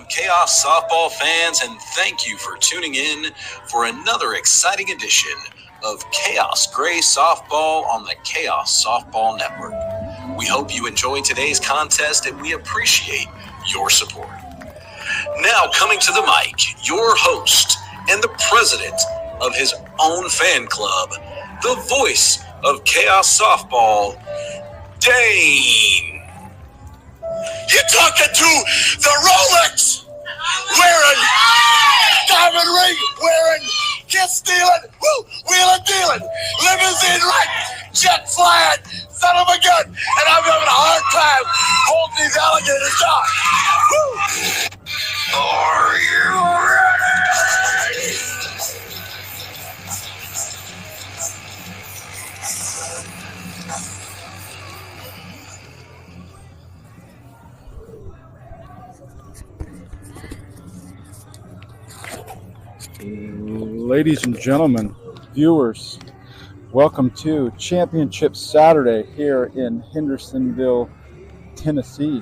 Khaos softball fans, and thank you for tuning in for another exciting edition of Khaos Grey softball on the Khaos Softball Network. We hope you enjoyed today's contest, and we appreciate your support. Now coming to the mic, your host and the president of his own fan club, the voice of Khaos softball, Dane. You're talking to the Rolex wearing, diamond ring wearing, kiss stealing, wheeling dealing, limousine riding, jet flying, son of a gun, and I'm having a hard time holding these alligators down. Are you ready? Ladies and gentlemen, viewers, welcome to Championship Saturday here in Hendersonville, Tennessee.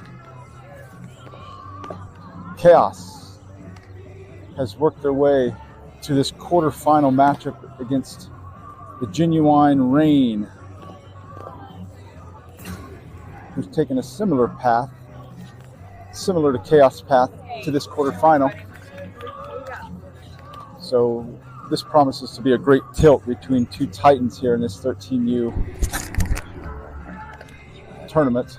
Khaos has worked their way to this quarterfinal matchup against the Genuwin Rain, who's taken a similar path, similar to Khaos' path to this quarterfinal. So this promises to be a great tilt between two titans here in this 13U tournament.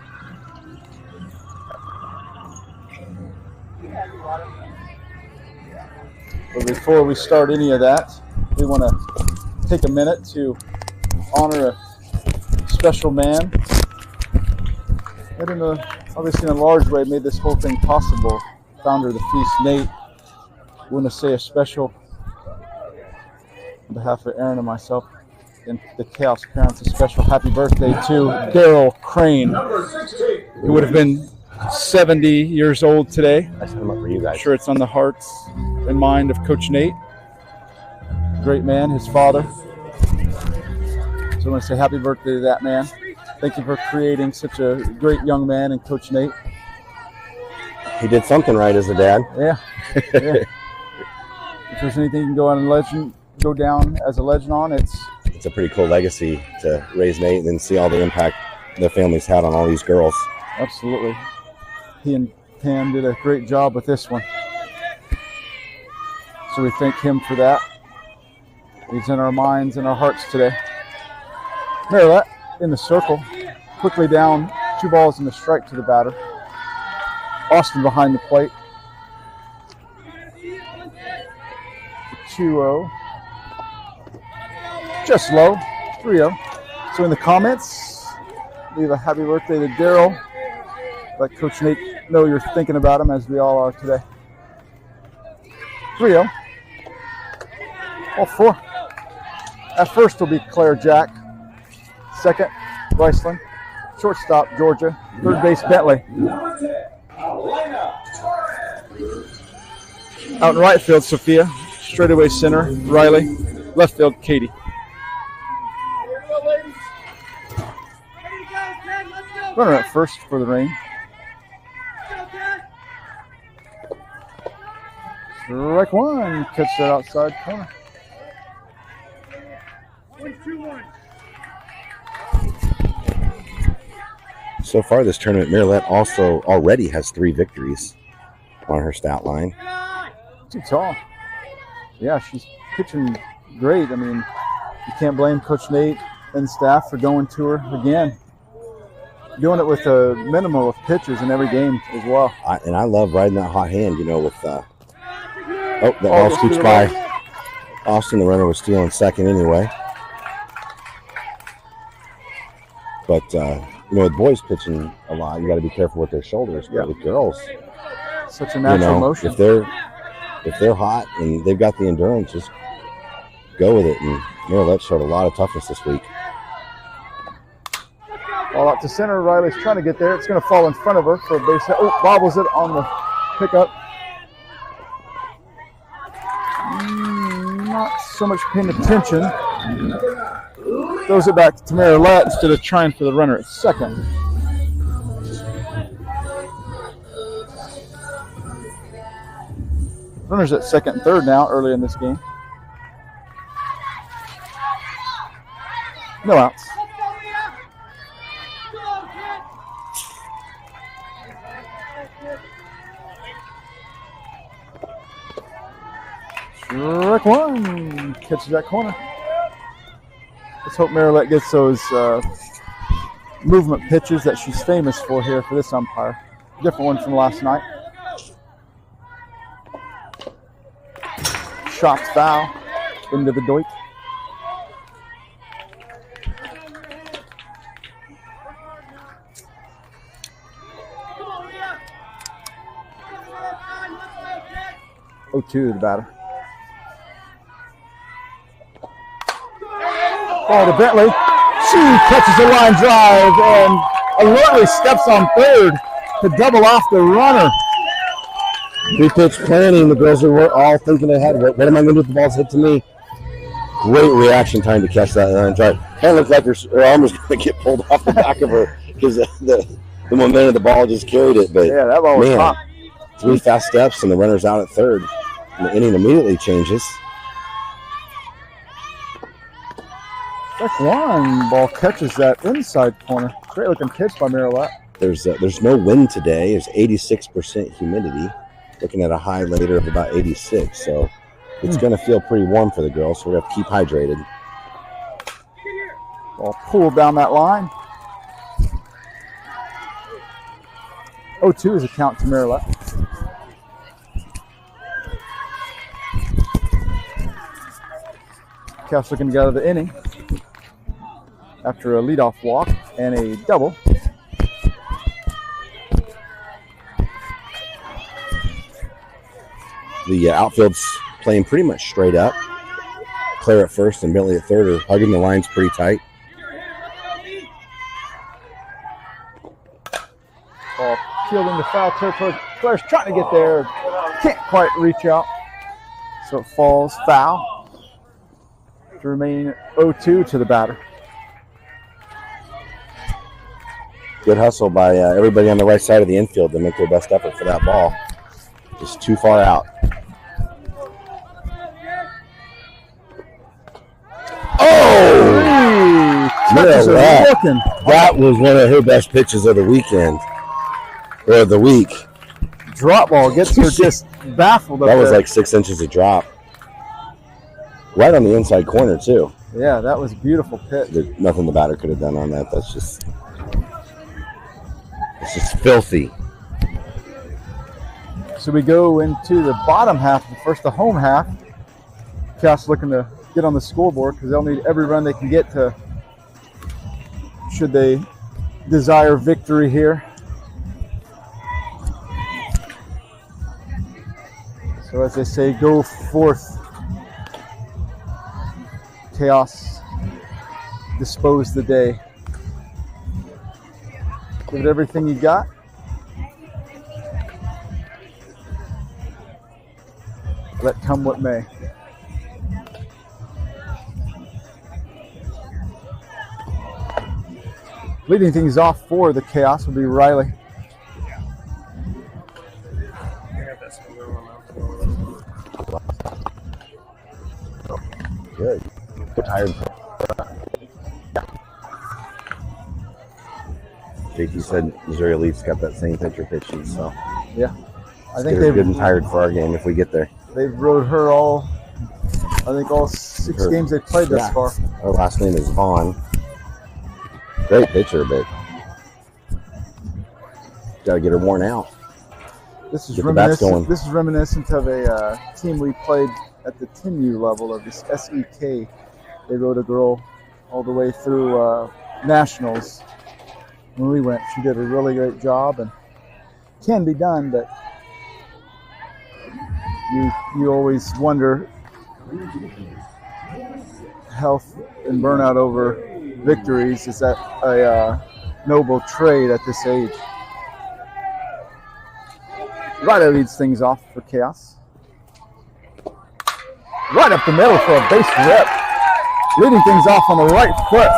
But before we start any of that, we want to take a minute to honor a special man that obviously in a large way made this whole thing possible. Founder of the Feast, Nate. We want to say a special, on behalf of Aaron and myself and the Khaos parents, a special happy birthday to Daryl Crane, who would have been 70 years old today. I set him up for you guys. I'm sure it's on the hearts and mind of Coach Nate. Great man, his father. So I want to say happy birthday to that man. Thank you for creating such a great young man in Coach Nate. He did something right as a dad. Yeah. If there's anything you can go down as a legend on, it's a pretty cool legacy to raise Nate and then see all the impact the family's had on all these girls. Absolutely. He and Pam did a great job with this one. So we thank him for that. He's in our minds and our hearts today. Marilette in the circle, quickly down, 2 balls and a strike to the batter. Austin behind the plate. 2-0. Just low, 3-0. So in the comments, leave a happy birthday to Daryl. Let Coach Nate know you're thinking about him, as we all are today. 3-0. All four. At first will be Claire Jack. Second, Riceland. Shortstop, Georgia. Third base, Bentley. Out in right field, Sophia. Straightaway center, Riley. Left field, Katie. Runner at first for the Reign. Strike one. Catch that outside corner. 1-2-1. So far this tournament, Marilette also already has 3 victories on her stat line. Too tall. Yeah, she's pitching great. I mean, you can't blame Coach Nate and staff for going to her again. Doing it with a minimum of pitches in every game as well. I love riding that hot hand, you know, with the ball scoots by. Austin, the runner, was stealing second anyway. But, you know, with boys pitching a lot, you got to be careful with their shoulders. But with girls, such a natural motion. If they're hot and they've got the endurance, just go with it. And Marilette showed a lot of toughness this week. Ball out to center. Riley's trying to get there. It's going to fall in front of her for a base hit. Oh, bobbles it on the pickup. Not so much paying attention. Throws it back to Marilette instead of trying for the runner at second. Runners at second and third now, early in this game. No outs. Strike one. Catches that corner. Let's hope Marilette gets those movement pitches that she's famous for here for this umpire. Different one from last night. Shot foul into the doit. Oh, 2 to the batter. Ball to Bentley. She catches a line drive and alertly steps on third to double off the runner. Pre-pitch planning, the girls are all thinking ahead. What am I going to do if the ball's hit to me? Great reaction time to catch that line drive. Kind of looked like her arm was going to get pulled off the back of her because the momentum of the ball just carried it. But yeah, that ball was hot. 3 fast steps and the runner's out at third. And the inning immediately changes. Strike one. Ball catches that inside corner. Great looking pitch by Marilette. There's no wind today. There's 86% humidity. Looking at a high later of about 86. So it's going to feel pretty warm for the girls. So we have to keep hydrated. Ball pulled down that line. 0-2 is a count to Marilette. Khaos looking to get out of the inning after a leadoff walk and a double. The outfield's playing pretty much straight up. Claire at first and Bentley at third are hugging the lines pretty tight. Ball peeled into foul territory. Claire's trying to get there. Can't quite reach out. So it falls foul. To remain 0-2 to the batter. Good hustle by everybody on the right side of the infield to make their best effort for that ball. Just too far out. Oh! That was one of her best pitches of the weekend. Or of the week. Drop ball gets her just baffled. That was like 6 inches of drop. Right on the inside corner, too. Yeah, that was a beautiful pitch. There's nothing the batter could have done on that. It's just filthy. So we go into the bottom half, the home half. Khaos looking to get on the scoreboard because they'll need every run they can get to, should they desire victory here. So as they say, go forth. Chaos dispose the day. Give it everything you got. Let come what may. Leading things off for the Chaos will be Riley. Good. Tired. JT said Missouri Elite's got that same pitcher pitching, so yeah, I think they're good and tired for our game if we get there. They've rode her all 6 games they've played thus far. Her last name is Vaughn. Great pitcher, but got to get her worn out. This is reminiscent of a team we played at the 10U level of this SEK. They rode a girl all the way through nationals. When we went, she did a really great job, and can be done, but you always wonder health and burnout over victories. Is that a noble trade at this age? Ryder leads things off for Chaos. Right up the middle for a base rip. Leading things off on the right foot.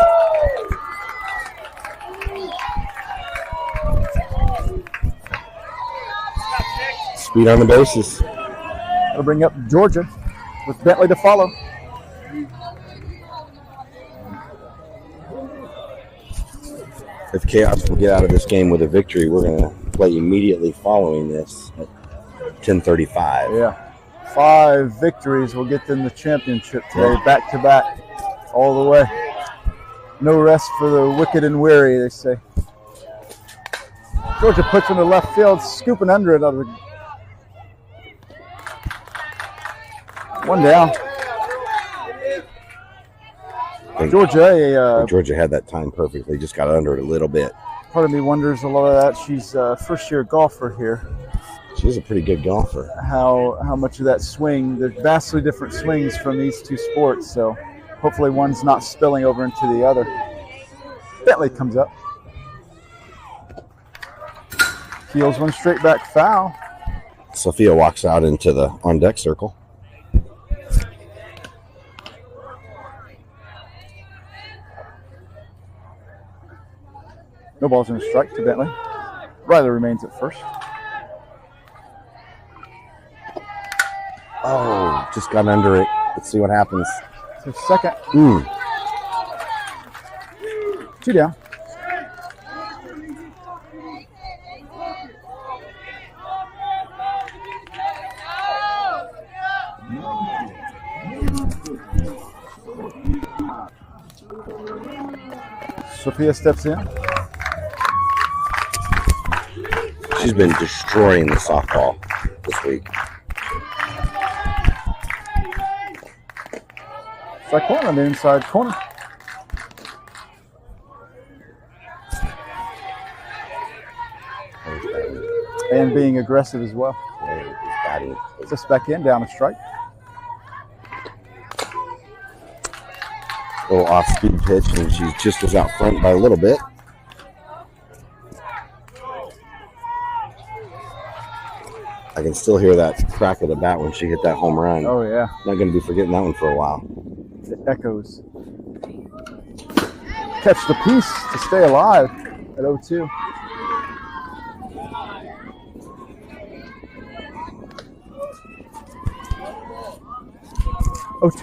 Speed on the bases. That'll bring up Georgia with Bentley to follow. If Chaos will get out of this game with a victory, we're going to play immediately following this at 10:35. Yeah. 5 victories will get them the championship today, back to back, all the way. No rest for the wicked and weary, they say. Georgia puts in the left field, scooping under it. One down. Georgia had that time perfectly, just got under it a little bit. Part of me wonders a lot of that. She's a first-year golfer here. She's a pretty good golfer. How much of that swing, there's vastly different swings from these two sports, so hopefully one's not spilling over into the other. Bentley comes up. Keels one straight back foul. Sophia walks out into the on-deck circle. No balls and a strike to Bentley. Riley remains at first. Oh, just got under it. Let's see what happens. So second. 2 down. Sophia steps in. She's been destroying the softball this week. Strike one on the inside corner. And being aggressive as well. Just back in, down a strike. A little off-speed pitch, and she just was out front by a little bit. I can still hear that crack of the bat when she hit that home run. Oh, yeah. Not going to be forgetting that one for a while. It echoes. Catch the piece to stay alive at 0-2.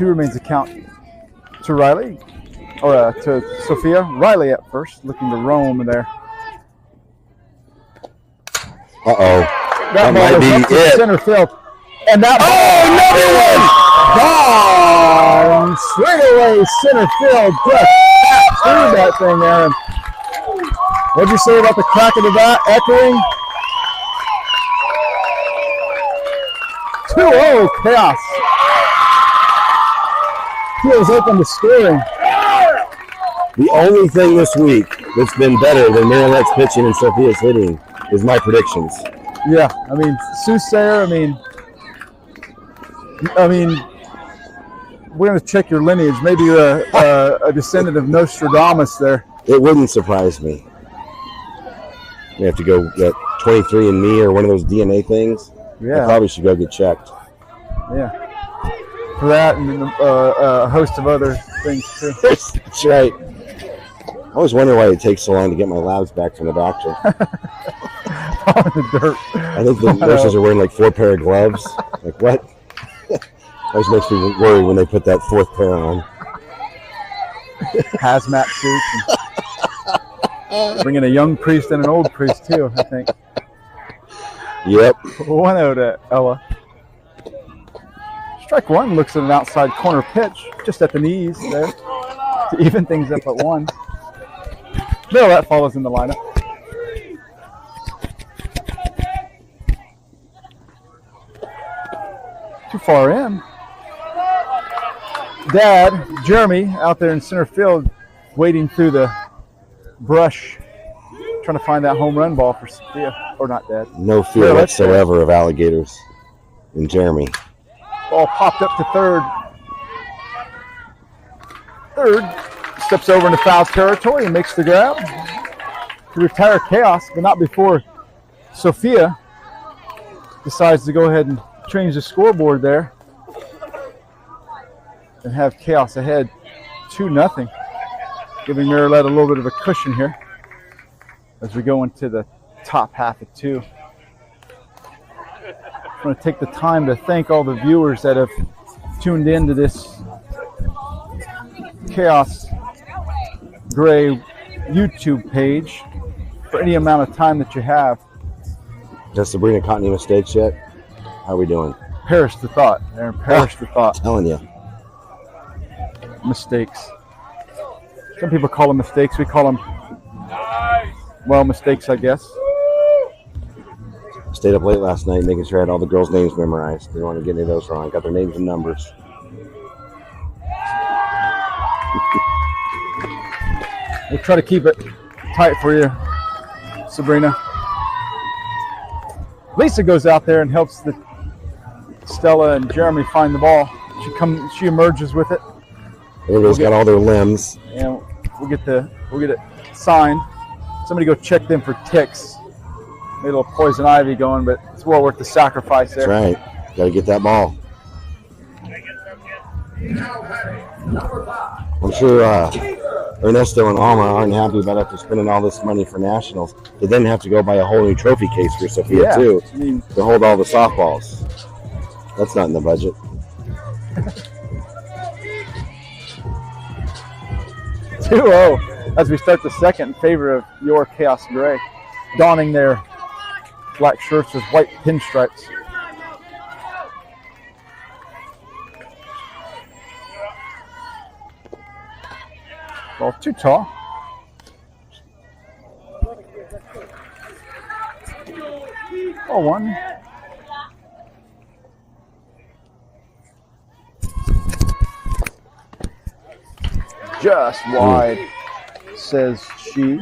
Remains a count to Riley, or to Sophia. Riley at first, looking to roam there. Uh-oh. That might be it. Center field. And that another one! Gone! Straight away, center field. Just through that thing, Aaron. What'd you say about the crack of the bat echoing? 2-0 Chaos. Feels open to scoring. The only thing this week that's been better than Marylette's pitching and Sophia's hitting is my predictions. Yeah, I mean, Soothsayer, I mean, we're going to check your lineage. Maybe you're a descendant of Nostradamus there. It wouldn't surprise me. You have to go get 23andMe or one of those DNA things. Yeah. I probably should go get checked. Yeah. For that and a host of other things too. That's right. I always wonder why it takes so long to get my labs back from the doctor. On the dirt. I think the nurses are wearing like 4 pair of gloves. Like what? Always makes me worry when they put that 4th pair on. Hazmat suits. And bring in a young priest and an old priest too, I think. Yep. 1-0 to Ella. Strike one looks at an outside corner pitch, just at the knees there, to even things up at 1. No, that follows in the lineup. Too far in. Dad, Jeremy, out there in center field, wading through the brush, trying to find that home run ball for Sophia. Or not Dad. No fear whatsoever of alligators in Jeremy. Ball popped up to third. Third steps over into foul territory and makes the grab to retire Chaos, but not before Sophia decides to go ahead and change the scoreboard there and have Chaos ahead 2-0, giving Maryland a little bit of a cushion here as we go into the top half of 2. I want to take the time to thank all the viewers that have tuned in to this Khaos Grey YouTube page for any amount of time that you have. Does Sabrina caught any mistakes yet? How are we doing? Perish the thought, Aaron. Perish the thought. Telling you. Mistakes. Some people call them mistakes. We call them, well, mistakes, I guess. Stayed up late last night making sure I had all the girls' names memorized. Didn't want to get any of those wrong. Got their names and numbers. We'll try to keep it tight for you, Sabrina. Lisa goes out there and helps Stella and Jeremy find the ball. She emerges with it. Everybody's got all their limbs. And we'll get it signed. Somebody go check them for ticks. Made a little poison ivy going, but it's well worth the sacrifice there. That's right. Got to get that ball. I'm sure Ernesto and Alma aren't happy about after spending all this money for nationals. They then have to go buy a whole new trophy case for Sophia too, to hold all the softballs. That's not in the budget. 2-0 as we start the second in favor of your Khaos Grey, donning their black shirts with white pinstripes. Ball too tall. Ball 1. Just wide, says she.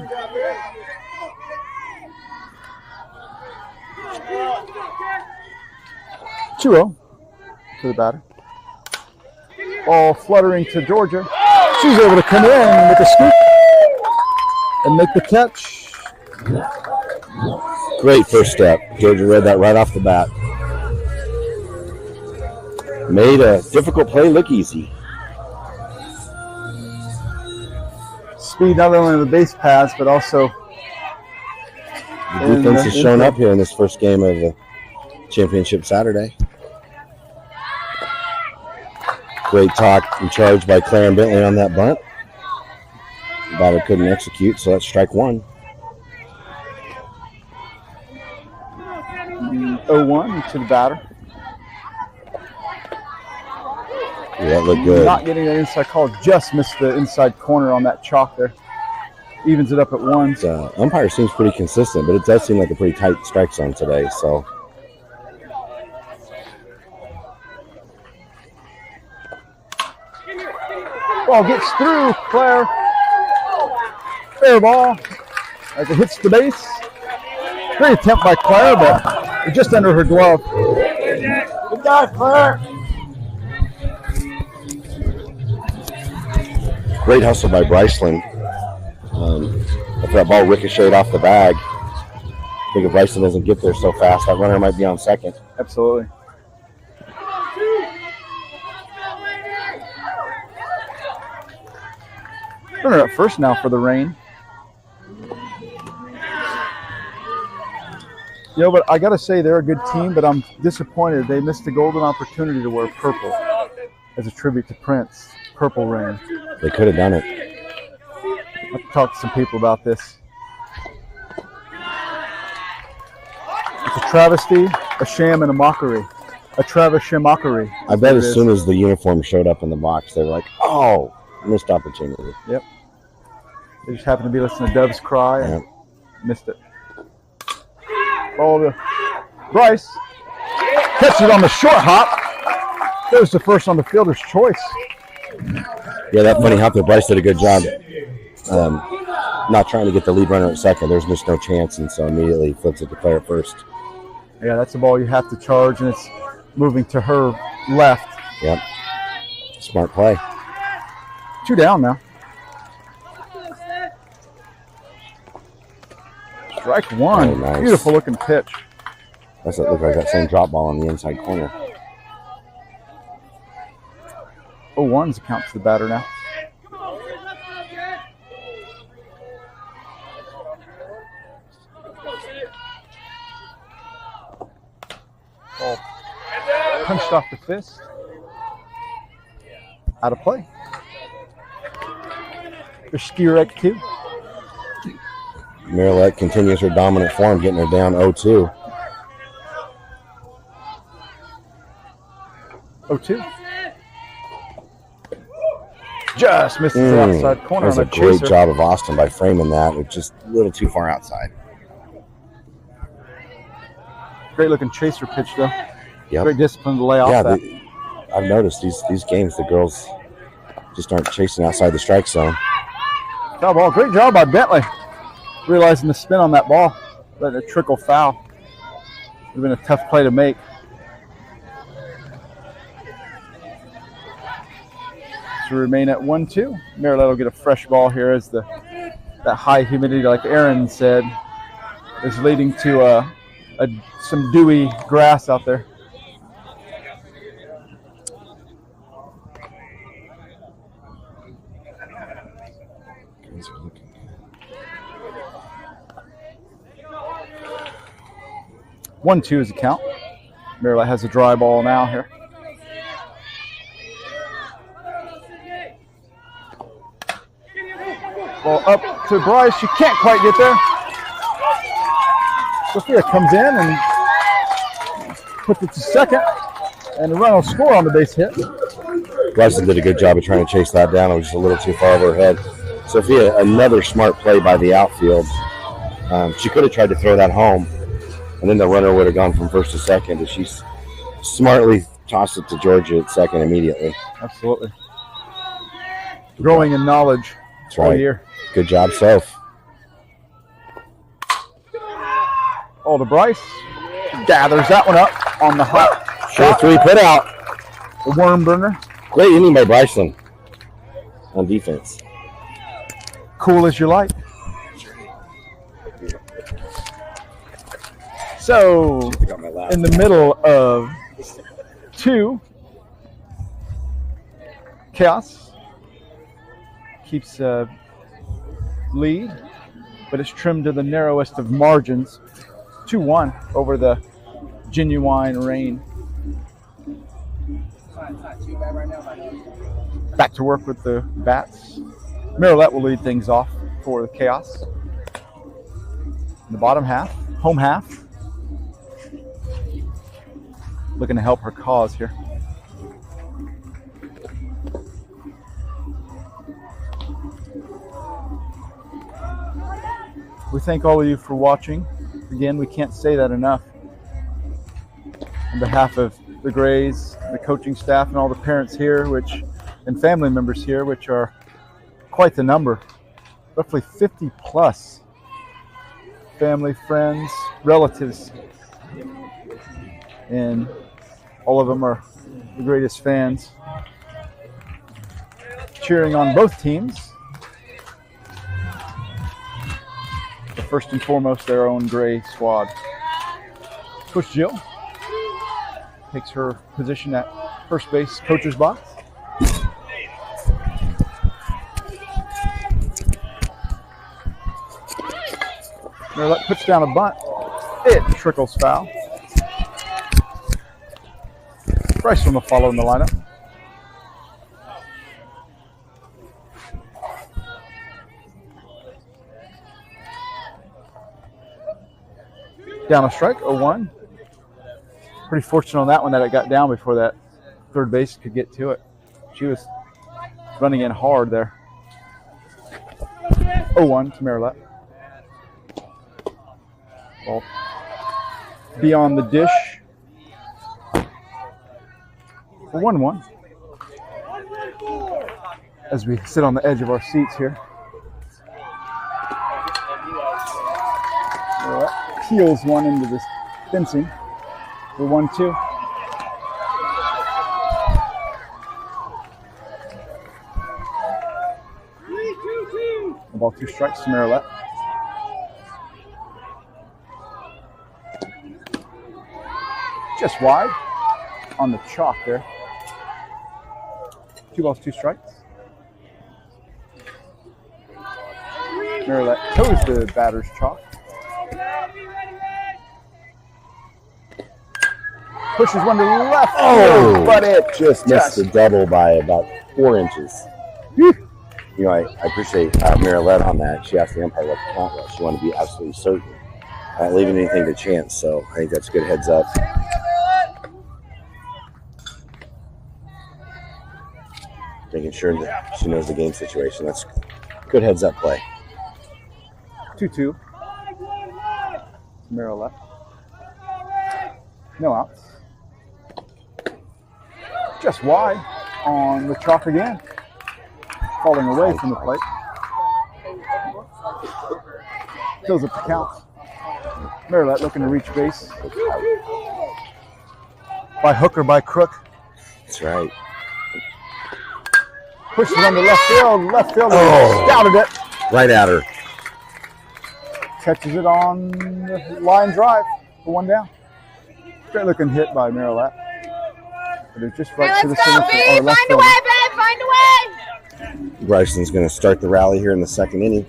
Two-0 to the batter. Ball fluttering to Georgia. She's able to come in with a scoop and make the catch. Great first step. Georgia read that right off the bat. Made a difficult play look easy. Speed not only on the base paths, but also the defense has shown up here in this first game of the championship Saturday. Great talk and charge by Claire and Bentley on that bunt. The batter couldn't execute, so that's strike 1. 0-1 to the batter. Yeah, that looked good. Not getting that inside call, just missed the inside corner on that chalk there. Evens it up at 1. Umpire seems pretty consistent, but it does seem like a pretty tight strike zone today. So ball gets through, Claire. Fair ball as it hits the base. Great attempt by Claire, but just under her glove. Good dive, Claire. Great hustle by Bryceland. If that ball ricocheted off the bag, I think if Bryceland doesn't get there so fast, that runner might be on second. Absolutely. Runner at first now for the Rain. You know, but I got to say they're a good team, but I'm disappointed. They missed a golden opportunity to wear purple as a tribute to Prince. Purple Rain. They could have done it. I've talked to some people about this. It's a travesty, a sham, and a mockery. A travesty-mockery. I bet as soon as the uniform showed up in the box, they were like, oh, missed opportunity. Yep. They just happened to be listening to Doves cry and missed it. Ball to Bryce. Catches it on the short hop. There's the first on the fielder's choice. Yeah, that funny hop there, Bryce did a good job. Not trying to get the lead runner at second. There's just no chance, and so immediately flips it to player first. Yeah, that's the ball you have to charge, and it's moving to her left. Yep. Smart play. 2 down now. Strike one. Oh, nice. Beautiful looking pitch. That's what looked like that same drop ball on the inside corner. 0-1's account to the batter now. Ball punched off the fist. Out of play. There's Skirek 2. Marilette continues her dominant form, getting her down 0-2. 0-2. Just misses the outside corner. That was on a great chaser. job of Austin by framing that. It's just a little too far outside. Great looking chaser pitch though. Yep. Great discipline to lay off Yeah, that. I've noticed these games, the girls just aren't chasing outside the strike zone. Foul ball. Great job by Bentley. Realizing the spin on that ball. Letting it trickle foul. Would have been a tough play to make. To remain at 1-2. Maryland will get a fresh ball here as that high humidity, like Aaron said, is leading to some dewy grass out there. One, 2 is the count. Maryland has a dry ball now here. Ball up to Bryce. She can't quite get there. Sophia comes in and puts it to second. And the run will score on the base hit. Bryson did a good job of trying to chase that down. It was just a little too far over her head. Sophia, another smart play by the outfield. She could have tried to throw that home, and then the runner would have gone from first to second. But she smartly tossed it to Georgia at second immediately. Absolutely. Growing in knowledge That's all right. year. Good job, Soph. Oh, to Bryce. Gathers that one up on the hot Sure shot. 3 put out. The worm burner. Great inning by Bryson on defense. Cool as you like. So, in the middle of 2, Khaos keeps lead, but it's trimmed to the narrowest of margins. 2-1 over the Genuwin Rain. Back to work with the bats. Marilette will lead things off for the Khaos. In the bottom half, home half. Looking to help her cause here. We thank all of you for watching. Again, we can't say that enough. On behalf of the Grays, the coaching staff, and all the parents here, and family members here, which are quite the number. Roughly 50 plus family, friends, relatives. And all of them are the greatest fans. cheering on both teams. But first and foremost, their own Gray squad. Coach Jill takes her position at first base coach's box. Merlette puts down a bunt. It trickles foul. Bryce from the follow in the lineup. Down a strike, 0-1. Pretty fortunate on that one that it got down before that third base could get to it. She was running in hard there. 0-1 to Merlette. Ball beyond the dish. For 1-1. As we sit on the edge of our seats here. Peels one into this fencing for 1-2. Ball 2 strikes to Merlette. Just wide on the chalk there. 2 balls, 2 strikes. Merlette toes the batter's chalk. Pushes one to the left. Oh, but it just missed the double by about 4 inches. You know, I appreciate Merlette on that. She asked the umpire what the count was. She wanted to be absolutely certain, not leaving anything to chance. So I think that's a good heads up. Making sure that she knows the game situation. That's good heads up play. 2-2. Merlette. No outs. Just wide on the chalk again. Falling away from the plate. Fills up the count. Merlette looking to reach base. By hook or by crook. That's right. Pushes on the left field. Left fielder scouted it. Right at her. Catches it on the line drive for 1 down. Great looking hit by Merlette. But it's just right to the center or left field. Find a way. Bryson's going to start the rally here in the second inning.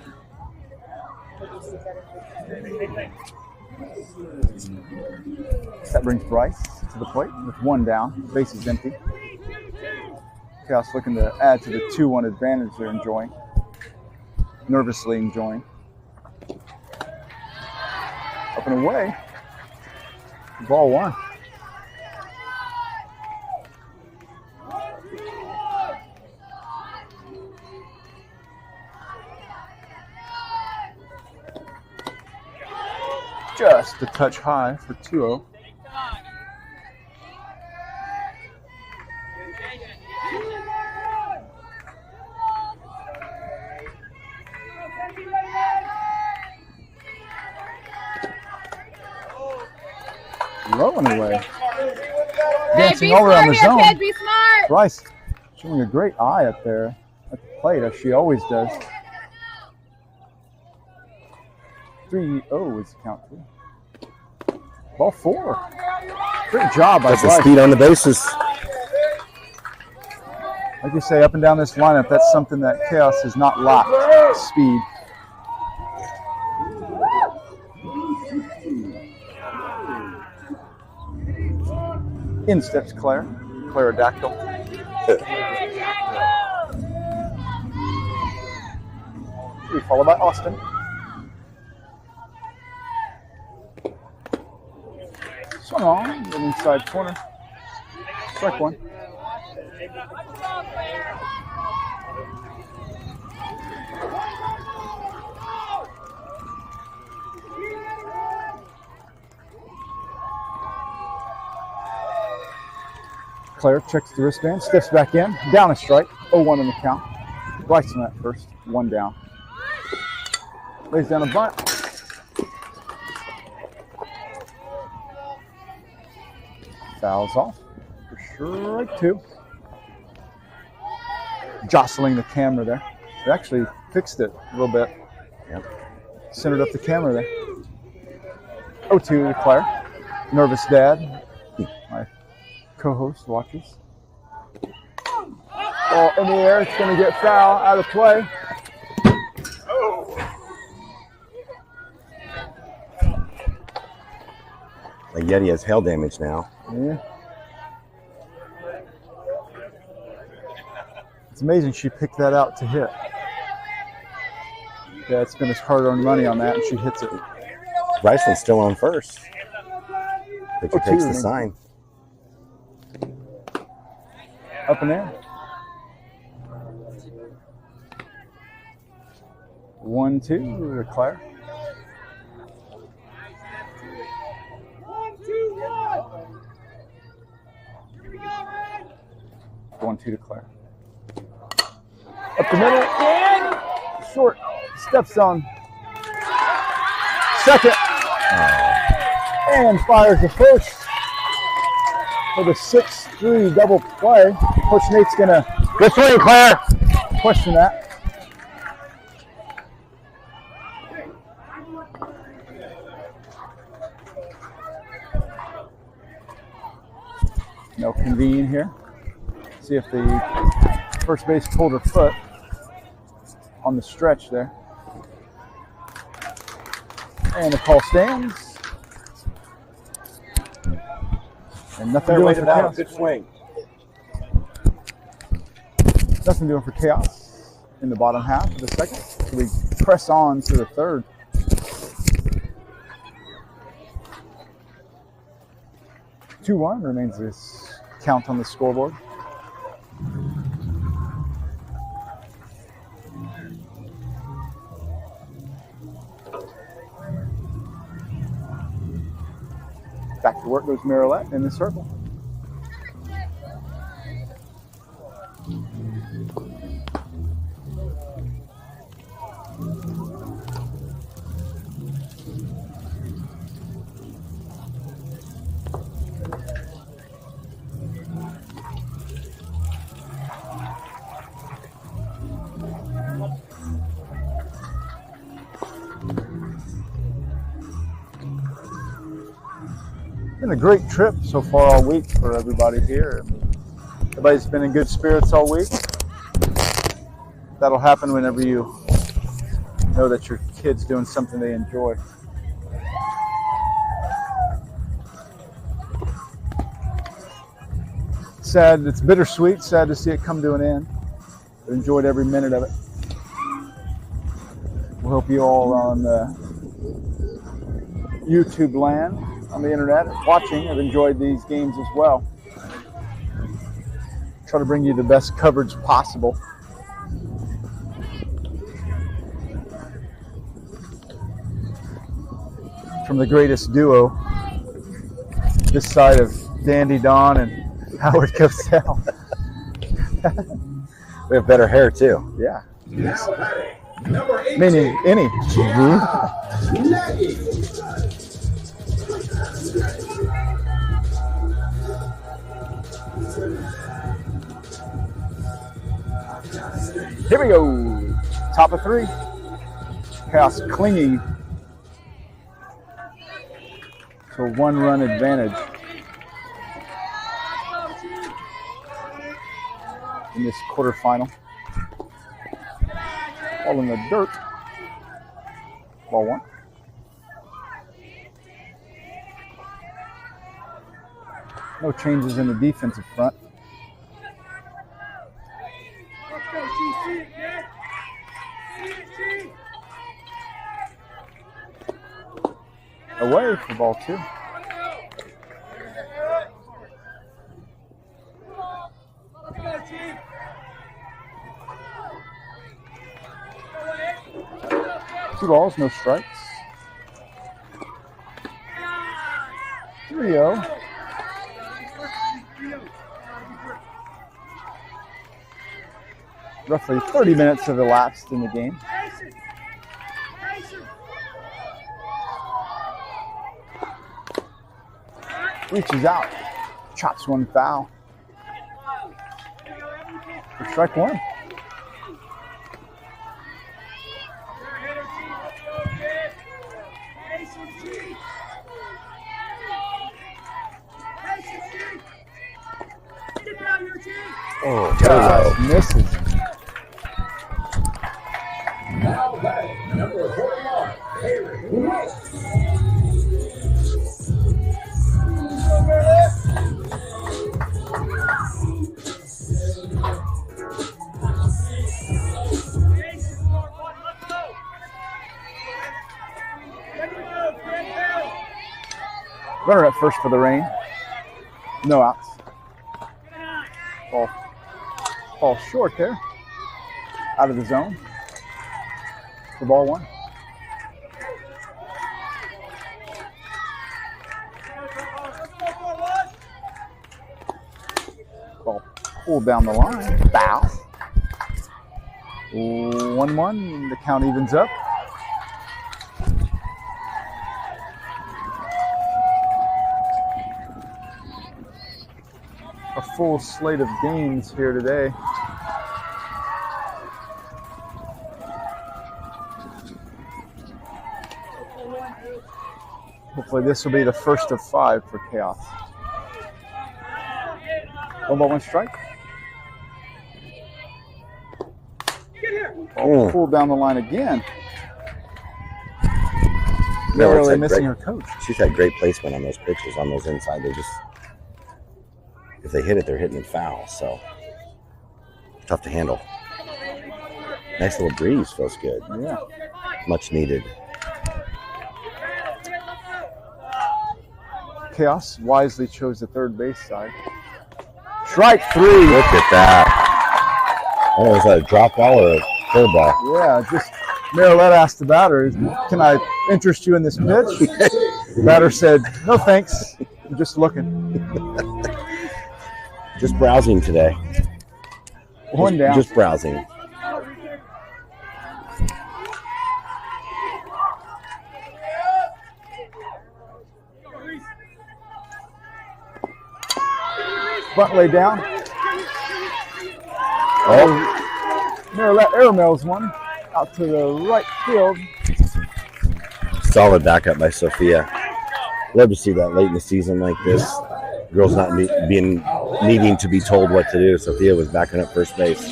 That brings Bryce to the plate with 1 down. Base is empty. Khaos looking to add to the 2-1 advantage they're enjoying. Nervously enjoying. Up and away. Ball 1. Just a touch high for 2-0. Low and away. Dancing over on the zone. Be smart. Bryce showing a great eye up there at the plate, as she always does. 3-0 is the count. Ball 4. Great job by That's Bryce. the speed on the bases. Like you say, up and down this lineup, that's something that Khaos has not lacked. Speed. In steps Claire. Clarodactyl. Followed by Austin. Swung on the inside corner. Strike 1. Claire checks the wristband, steps back in, down a strike, 0-1 in the count. Bryson at first, 1 down. Lays down a bunt. Fouls off for strike 2. jostling the camera there. They actually fixed it a little bit. Yep. Centered up the camera there. 0-2 to Claire. Nervous dad. My co-host watches. Ball in the air. It's going to get foul. Out of play. The Yeti has hail damage now. Yeah. It's amazing she picked that out to hit. Yeah, it's been hard-earned money on that, and she hits it. Riceland's still on first. Pitcher takes the 0-2. sign. Up and in. 1-2 to Claire. 1-2 to Claire. Up the middle and short. Steps on second and fires the first for the 6-3 double play. Coach Nate's gonna Good swing, Claire. question that. No convene here. See if the first base pulled her foot on the stretch there. And the call stands. And nothing doing for Chaos. Good swing. Nothing doing for Chaos in the bottom half of the second. So we press on to the third. (2-1) remains this count on the scoreboard. Back to work goes Miralette in the circle. Been a great trip so far all week for everybody here. Everybody's been in good spirits all week. That'll happen whenever you know that your kid's doing something they enjoy. Sad, it's bittersweet, sad to see it come to an end. I've enjoyed every minute of it. We hope you all on YouTube land, on the internet, watching, have enjoyed these games as well. Try to bring you the best coverage possible. From the greatest duo, this side of Dandy Don and Howard Cosell. We have better hair too. Yeah. Yes. Number 18. Meaning any. Here we go. Top of three. Chaos clinging to a one-run advantage in this quarterfinal. All in the dirt. Ball one. No changes in the defensive front. Away for ball two. Two balls, no strikes. 3-0. Roughly 30 minutes have elapsed in the game. Reaches out, chops one foul. For strike one. Oh, Just misses. Runner at first for the Rain. No outs. Ball short there. Out of the zone. For ball one. Ball pulled down the line. Foul. 1-1. The count evens up. A full slate of games here today. Hopefully this will be the first of 5 for Khaos. 1-1 strike. Oh, pulled down the line again. Narrowly missing her coach. She's had great placement on those pitches, on those inside. They just, if they hit it, they're hitting it foul. So tough to handle. Nice little breeze, feels good. Yeah. Much needed. Khaos wisely chose the third base side. Strike 3. Look at that. Oh, was that a drop ball or a curve ball? Yeah, just Marilette asked the batter, "Can I interest you in this pitch?" The batter said, "No thanks, I'm just looking." Just browsing today. One down. Just browsing. Bunt lay down. Oh, Marilette airmails one out to the right field. solid backup by Sophia. Love to see that late in the season like this. Girls not needing to be told what to do. Sophia was backing up first base.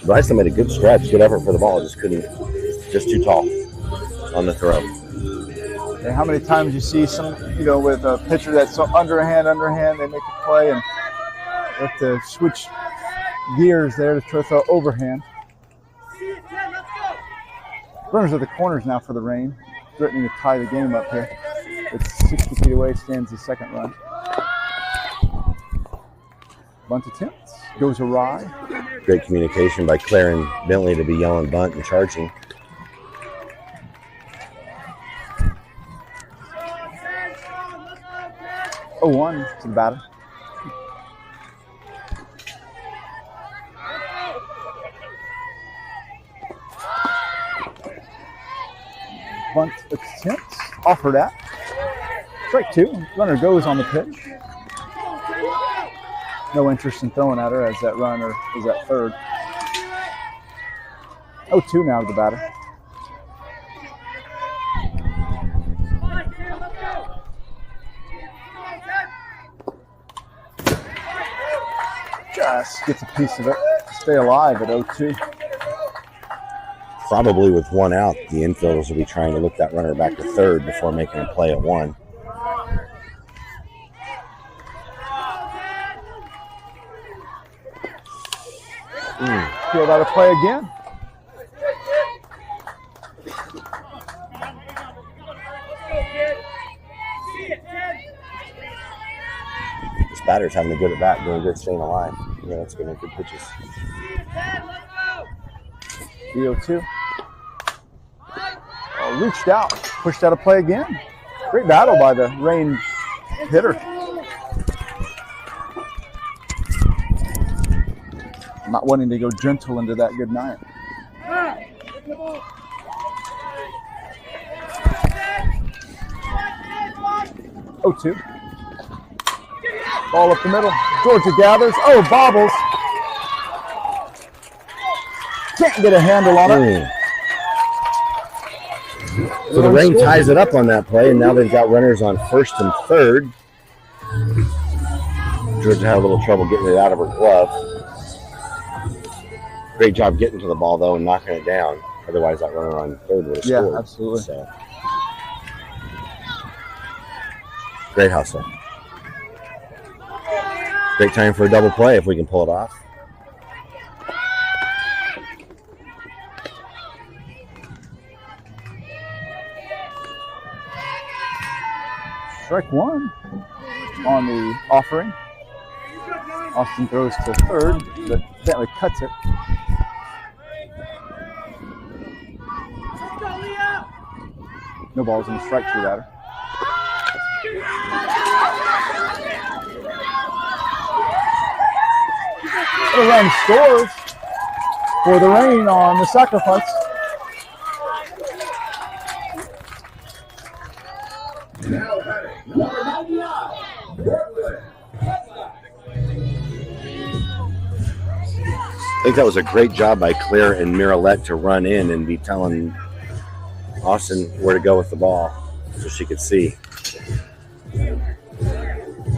Bryson made a good stretch, good effort for the ball. Just just too tall on the throw. And how many times you see some, with a pitcher that's so underhand, they make a play and they have to switch gears there to try to throw overhand. Runners at the corners now for the Rain, threatening to tie the game up here. It's 60 feet away, stands the second run. Bunt attempts, goes awry. Great communication by Claire and Bentley to be yelling bunt and charging. Oh, 1 to the batter. Bunt attempts, offered at. Strike 2, runner goes on the pitch. No interest in throwing at her as that runner is at third. 0-2 now to the batter. Just gets a piece of it to stay alive at 0-2. Probably with one out, the infielders will be trying to look that runner back to third before making a play at 1. Field out of play again. This batter's having a good at bat, doing good, staying alive. Yeah, that's going to be good pitches. 3-0-2. Reached out, pushed out of play again. Great battle by the Rain hitter. Not wanting to go gentle into that good night. Oh, 2. Ball up the middle. Georgia gathers. Oh, bobbles. Can't get a handle on it. So the Rain ties it up on that play, and now they've got runners on first and third. Georgia had a little trouble getting it out of her glove. Great job getting to the ball, though, and knocking it down. Otherwise, that runner on third would have scored. Yeah, absolutely. So. Great hustle. Great time for a double play if we can pull it off. Strike one on the offering. Austin throws to third, but Bentley cuts it. No balls in the strike two batter. The run scores for the Rain on the sacrifice. I think that was a great job by Claire and Miralette to run in and be telling Austin where to go with the ball so she could see.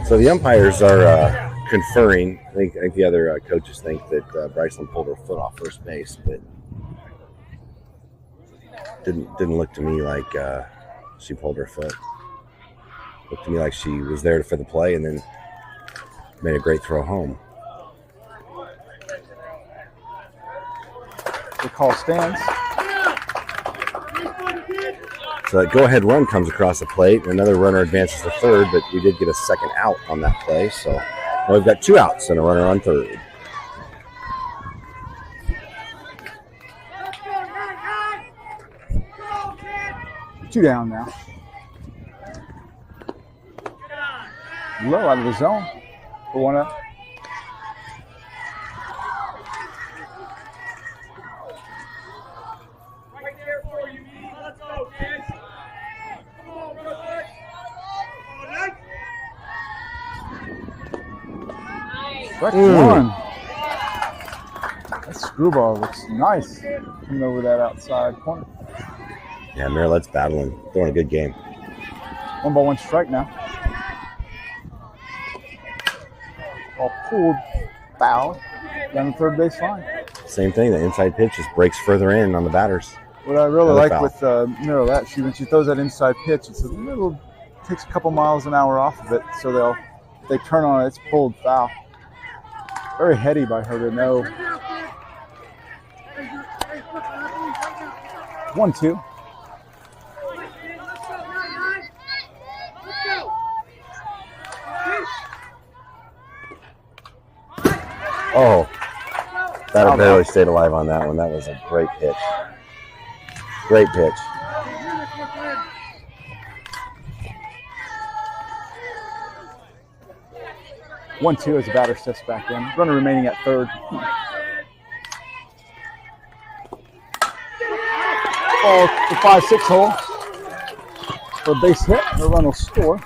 So the umpires are conferring. I think the other coaches think that Bryceland pulled her foot off first base, but didn't look to me like she pulled her foot. Looked to me like she was there for the play and then made a great throw home. The call stands. So that go-ahead run comes across the plate. Another runner advances to third, but we did get a second out on that play. So now we've got 2 outs and a runner on third. Two down now. Low out of the zone for 1 out. Strike one. That screwball looks nice coming over that outside corner. Yeah, Marilette's battling, throwing a good game. 1 ball, 1 strike now. Ball pulled, foul down the third base line. Same thing, the inside pitch just breaks further in on the batters. What I really Another like foul. with Miralette, when she throws that inside pitch, it's a little, takes a couple miles an hour off of it, so they turn on it, it's pulled foul. Very heady by her to know. 1-2. Oh, that barely stayed alive on that one. That was a great pitch. Great pitch. One, 2 as the batter steps back in. Runner remaining at third. Ball to 5-6 hole for a base hit. The run will score.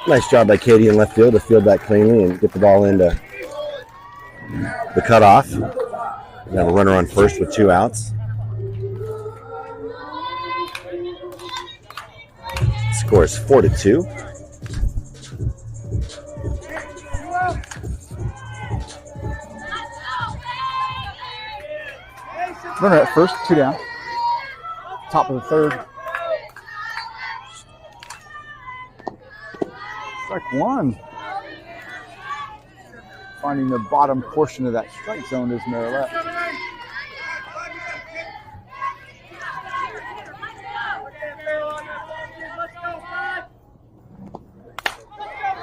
Nice job by Katie in left field to field that cleanly and get the ball into the cutoff. We have a runner on first with 2 outs. Score is 4-2. Runner at first, 2 down. Top of the third. Strike one. Finding the bottom portion of that strike zone is Miralette.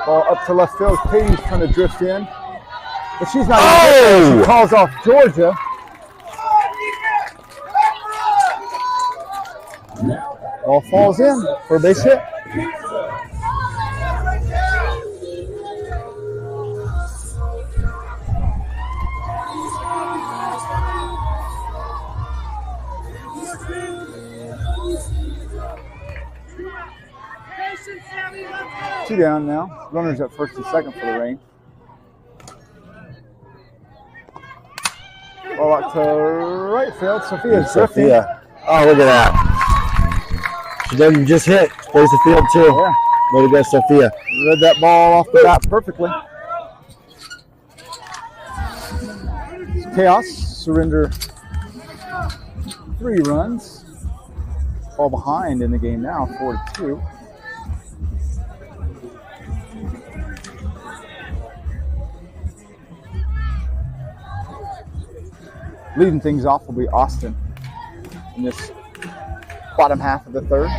Ball up to left field. Katie's trying to drift in, but she's not even there. She calls off Georgia. Ball falls in for a base hit. Two down now. Runners at first and second for the Rain. Ball out to right field. Sophia's drifting. Sophia. Oh, look at that. She doesn't just hit. Plays the field, too. Yeah. Way to go, Sophia. Read that ball off the bat perfectly. Khaos surrender 3 runs. Fall behind in the game now, 4-2. Leading things off will be Austin in this bottom half of the third.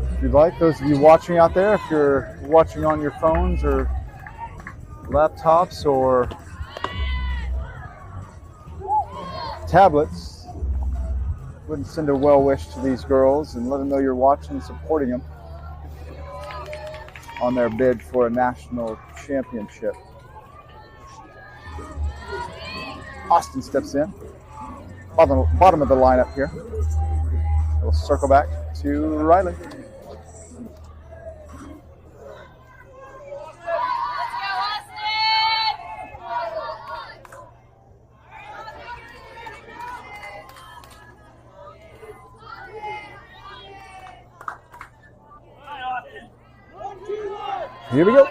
If you'd like, those of you watching out there, if you're watching on your phones or laptops or tablets, wouldn't send a well wish to these girls and let them know you're watching and supporting them on their bid for a national championship. Austin steps in, bottom of the lineup here. We'll circle back to Riley. Here we go.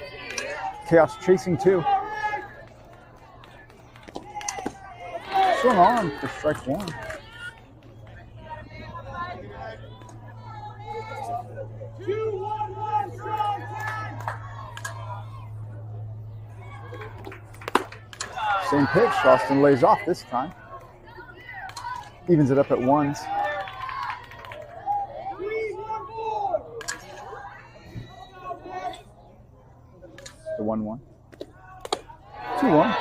Khaos chasing 2. Swung on for strike 1. Same pitch. Austin lays off this time. Evens it up at 1s. The 1-1. 2-1.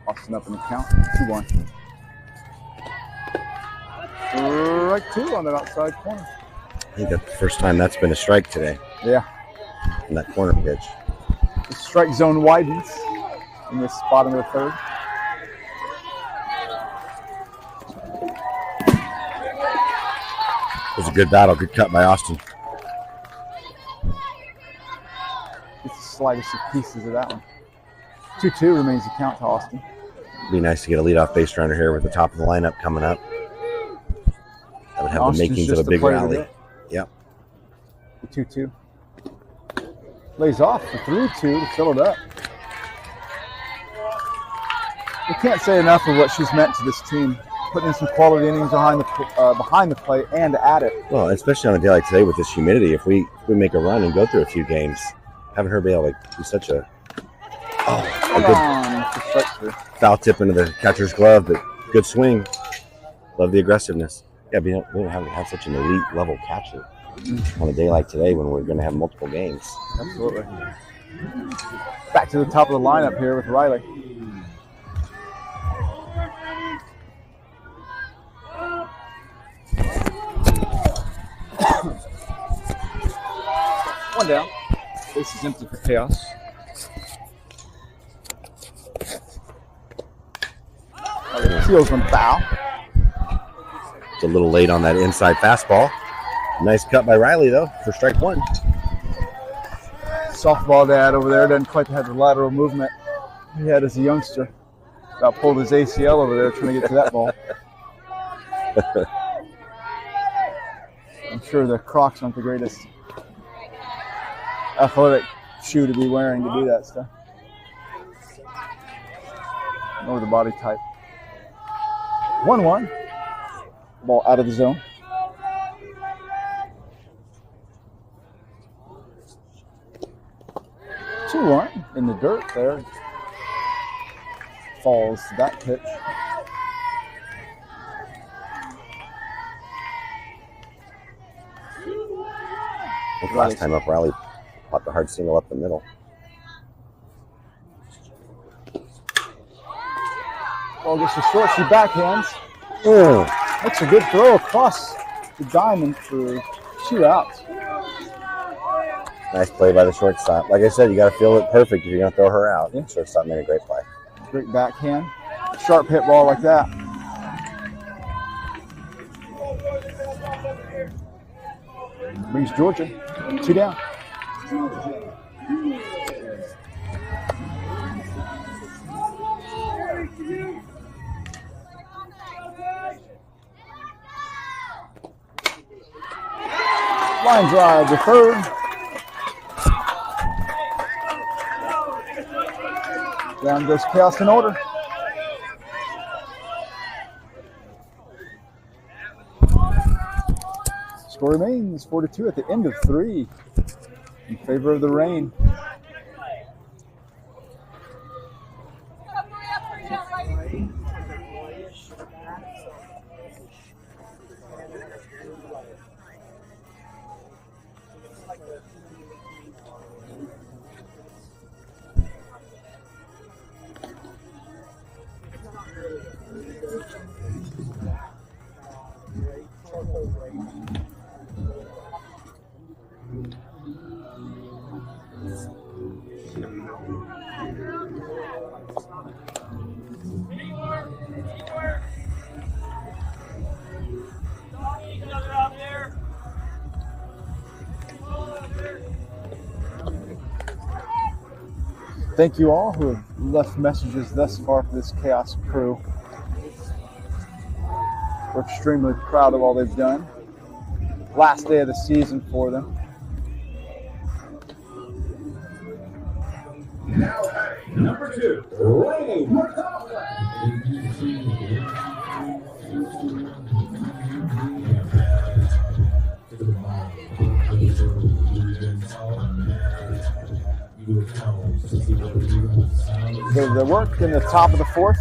Austin up in the count. 2-1. Strike 2 on that outside corner. I think that's the first time that's been a strike today. Yeah. In that corner pitch. The strike zone widens in this bottom of the third. It was a good battle, good cut by Austin. It's the slightest of pieces of that one. 2-2 remains the count to Austin. It'd be nice to get a leadoff base runner here with the top of the lineup coming up. That would have Austin's the makings of a big rally. Yep. The 2-2. Lays off the 3-2 to fill it up. We can't say enough of what she's meant to this team. Putting in some quality innings behind the plate and at it. Well, especially on a day like today with this humidity, if we make a run and go through a few games, having her be able to do such a good foul tip into the catcher's glove, but good swing. Love the aggressiveness. Yeah, we don't have such an elite level catcher on a day like today when we're going to have multiple games. Absolutely. Back to the top of the lineup here with Riley. One down. Base is empty for Khaos. Seals from foul. It's a little late on that inside fastball. Nice cut by Riley, though, for strike 1. Softball dad over there doesn't quite have the lateral movement he had as a youngster. About pulled his ACL over there trying to get to that ball. I'm sure the Crocs aren't the greatest athletic shoe to be wearing to do that stuff. Nor the body type. 1-1. Ball out of the zone. Two-1 in the dirt there. Falls that pitch. I think last time up, Riley popped a hard single up the middle. Ball gets to short, she backhands. Oh, That's a good throw across the diamond for 2 outs. Nice play by the shortstop. Like I said, you got to feel it perfect if you're going to throw her out. Yeah. Shortstop made a great play. Great backhand. Sharp hit ball like that. Brings Georgia 2 down. Line drive to third. Down goes Khaos in order. Score remains 4-2 at the end of 3 in favor of the Rain. Thank you all who have left messages thus far for this Khaos crew. We're extremely proud of all they've done. Last day of the season for them. Number 2, Ray. The work in the top of the 4th,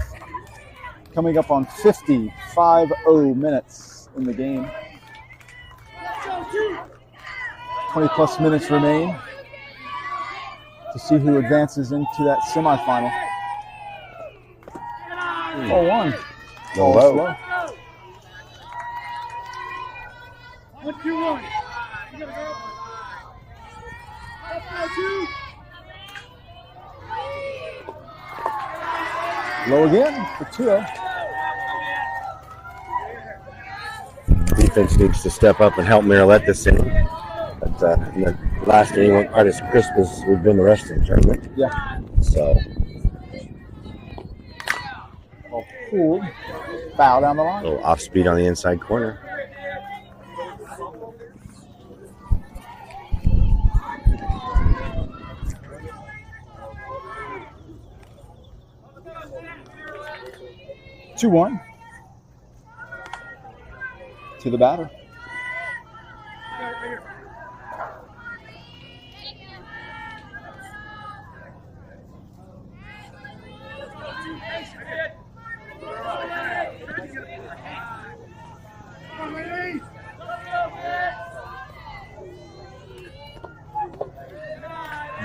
coming up on 50 minutes in the game. 20 plus minutes remain to see who advances into that semifinal. 4-1. No low. 1-2-1. You gotta go. Low again for 2-0. Defense needs to step up and help Marilette this inning. But in the last inning wasn't quite as crisp as we've been the rest of the tournament. Yeah. So All pulled. Foul down the a line. little off speed on the inside corner. Two 1 to the batter.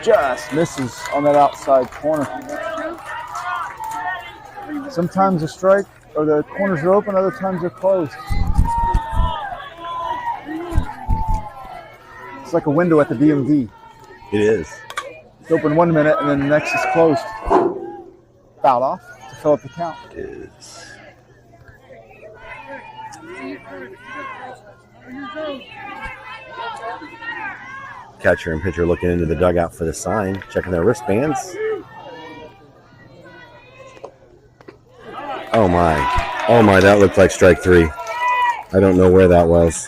Just misses on that outside corner. Sometimes a strike or the corners are open, other times they're closed. It's like a window at the DMV. It is. It's open 1 minute and then the next is closed. Fouled off to fill up the count. It is. Catcher and pitcher looking into the dugout for the sign, checking their wristbands. Oh my, that looked like strike 3. I don't know where that was.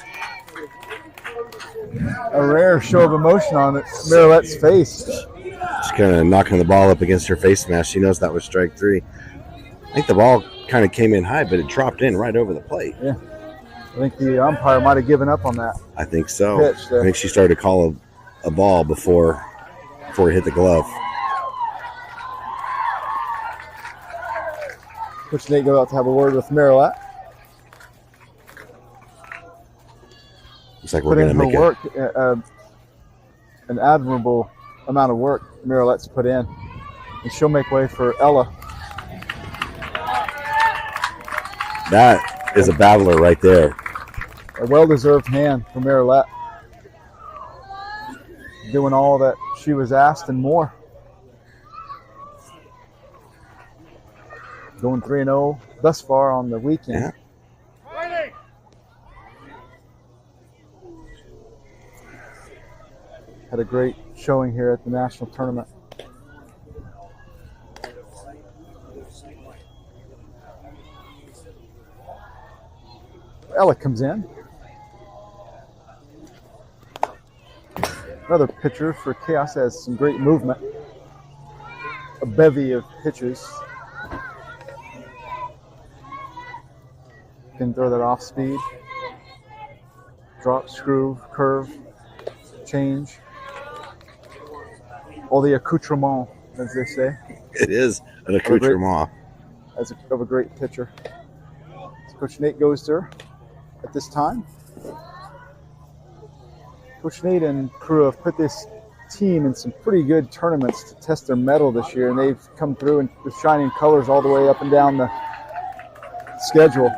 A rare show of emotion on Marilette's face. Just kind of knocking the ball up against her face mask. She knows that was strike 3. I think the ball kind of came in high, but it dropped in right over the plate. Yeah. I think the umpire might have given up on that. I think so. Pitch there. I think she started to call a ball before it hit the glove. Coach Nate goes out to have a word with Marilette. Looks like we're Put going in to her make work, an admirable amount of work Marilette's put in. And she'll make way for Ella. That is a battler right there. A well-deserved hand for Marilette. doing all that she was asked and more. Going 3-0 thus far on the weekend. Yeah. Had a great showing here at the national tournament. Ella comes in. Another pitcher for Khaos has some great movement. A bevy of pitches. Can throw that off speed. Drop, screw, curve, change. All the accoutrement, as they say. It is an accoutrement. Of a great pitcher. So Coach Nate goes to her at this time. Coach Nate and crew have put this team in some pretty good tournaments to test their mettle this year, and they've come through in with shining colors all the way up and down the schedule.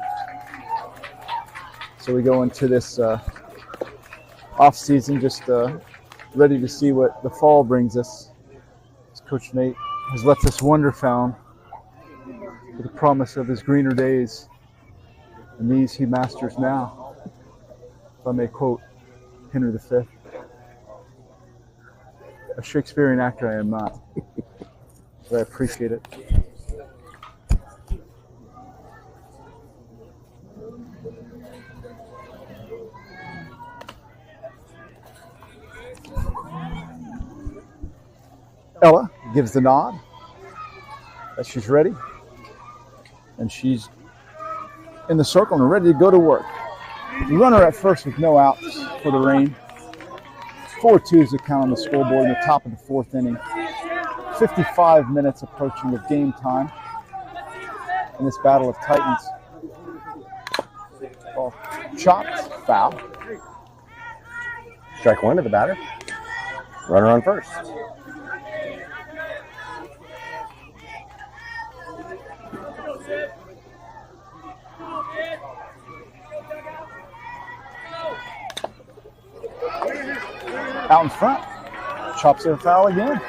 So we go into this off season just ready to see what the fall brings us. As Coach Nate has left us wonder-found with the promise of his greener days, and these he masters now. If I may quote Henry V. A Shakespearean actor I am not, but I appreciate it. Ella gives the nod that she's ready, and she's in the circle and ready to go to work. Runner at first with no outs for the rain. 4-2 is the count on the scoreboard in the top of the fourth inning. 55 minutes approaching of game time in this battle of Titans. Oh, chopped, foul. Strike one to the batter. Runner on first. Out in front. Chops it a foul again.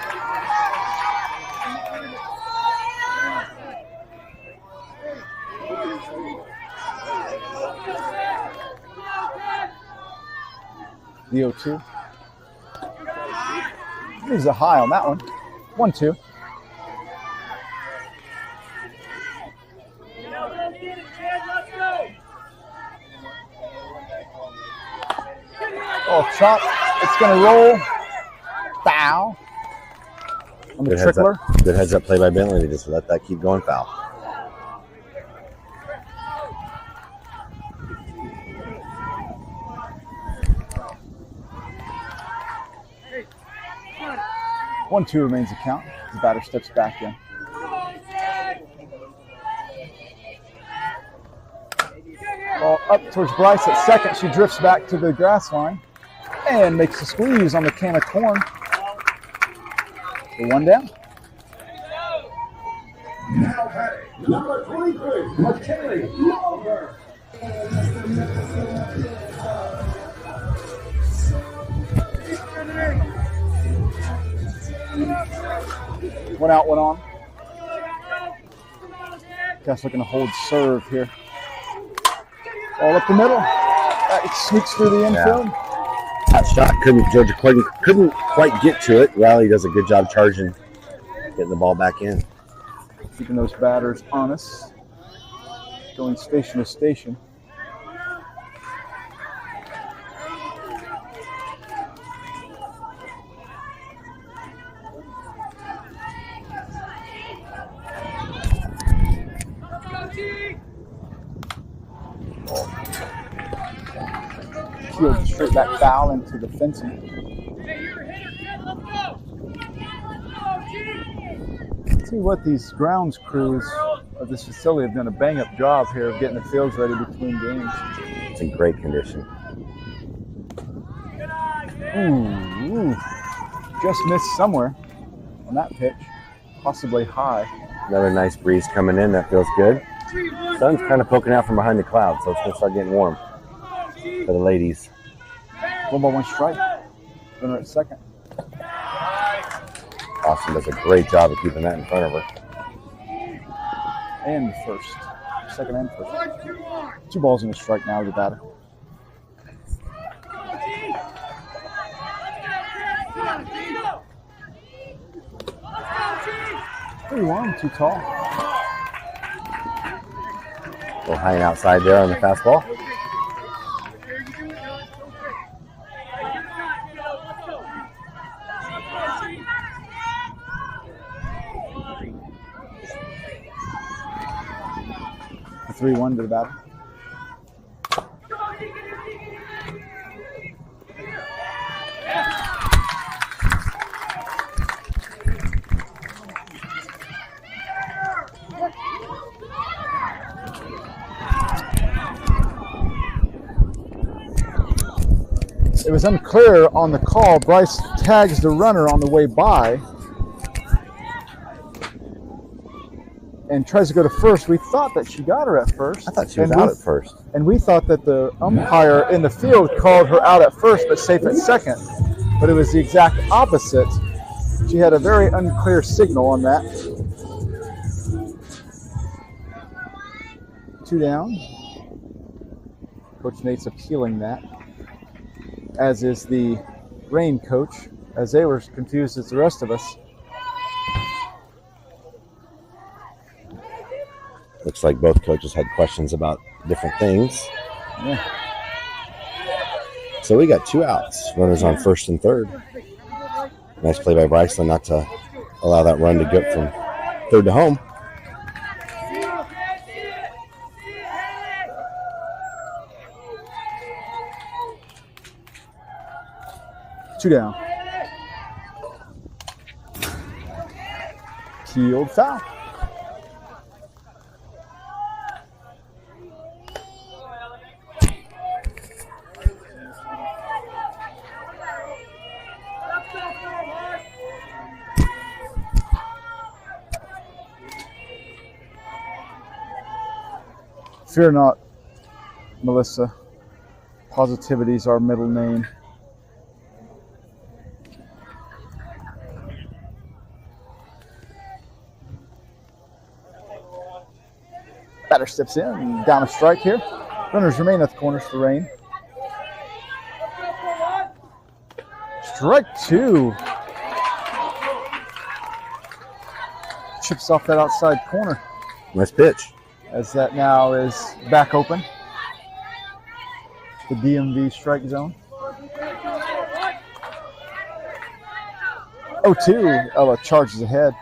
The 0-2. There's a high on that one. 1-2. Oh, chop. It's going to roll. Foul. On the trickler. Good heads up play by Bentley to just let that keep going foul. One, 2 remains the count. The batter steps back in. Ball up towards Bryce at second. She drifts back to the grass line and makes a squeeze on the can of corn. The one down. Number 23, McKinley Longer. One out, one on. Khaos looking to hold serve here. Ball up the middle. It sneaks through the infield. Hot shot. Georgia Clayton couldn't quite get to it. Riley does a good job charging, getting the ball back in. Keeping those batters honest. Going station to station. Field straight back foul into the fencing. See what these grounds crews of this facility have done a bang-up job here of getting the fields ready between games. It's in great condition. Ooh, just missed somewhere on that pitch, possibly high. Another nice breeze coming in. That feels good. Sun's kind of poking out from behind the clouds, so it's going to start getting warm for the ladies. 1-1 strike. Runner at second. Austin does a great job of keeping that in front of her. And first. Second and first. 2 balls and a strike now to the batter. Pretty warm, too tall. A little hanging outside there on the fastball. A 3-1 to the batter. It was unclear on the call. Bryce tags the runner on the way by and tries to go to first. We thought that she got her at first. I thought she was out at first. And we thought that the umpire in the field called her out at first but safe at second. But it was the exact opposite. She had a very unclear signal on that. 2 down. Coach Nate's appealing that, as is the rain coach, as they were confused as the rest of us. Looks like both coaches had questions about different things. Yeah. So we got 2 outs. Runners on first and third. Nice play by Bryceland not to allow that run to get from third to home. Two down. Peeled foul. Fear not, Melissa. Positivity is our middle name. Batter steps in and down a strike here. Runners remain at the corners for rain. Strike 2. Chips off that outside corner. Nice pitch. As that now is back open. The DMV strike zone. 0-2. Ella charges ahead.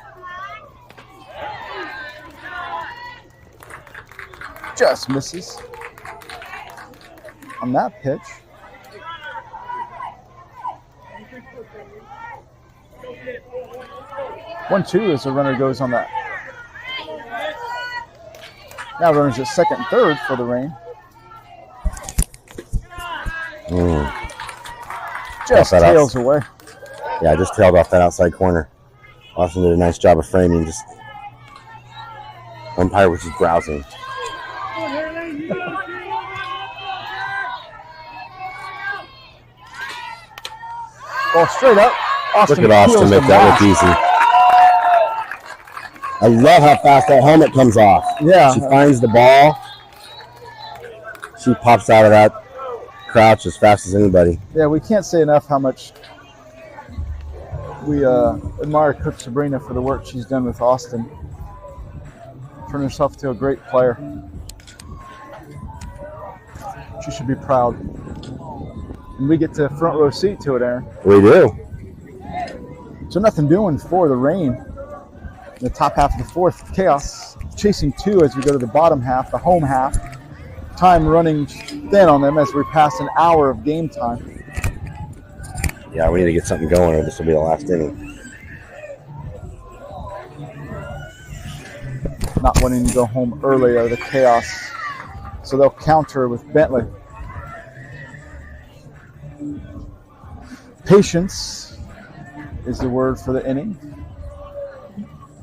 Just misses on that pitch. One, two as the runner goes on that. Now runners at second and third for the rain. Just tails away. Yeah, just tailed off that outside corner. Austin did a nice job of framing. Just umpire was just browsing. Well, straight up. Austin look at Austin make that look easy. I love how fast that helmet comes off. Yeah. She finds the ball. She pops out of that crouch as fast as anybody. Yeah, we can't say enough how much we admire Coach Sabrina for the work she's done with Austin. Turned herself into a great player. She should be proud. And we get to front row seat to it, Aaron. We do. So nothing doing for the rain. In the top half of the fourth, Chaos chasing 2 as we go to the bottom half, the home half. Time running thin on them as we pass an hour of game time. Yeah, we need to get something going or this will be the last inning. Not wanting to go home early are the Chaos. So they'll counter with Bentley. Patience is the word for the inning.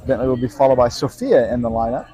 Bentley will be followed by Sophia in the lineup.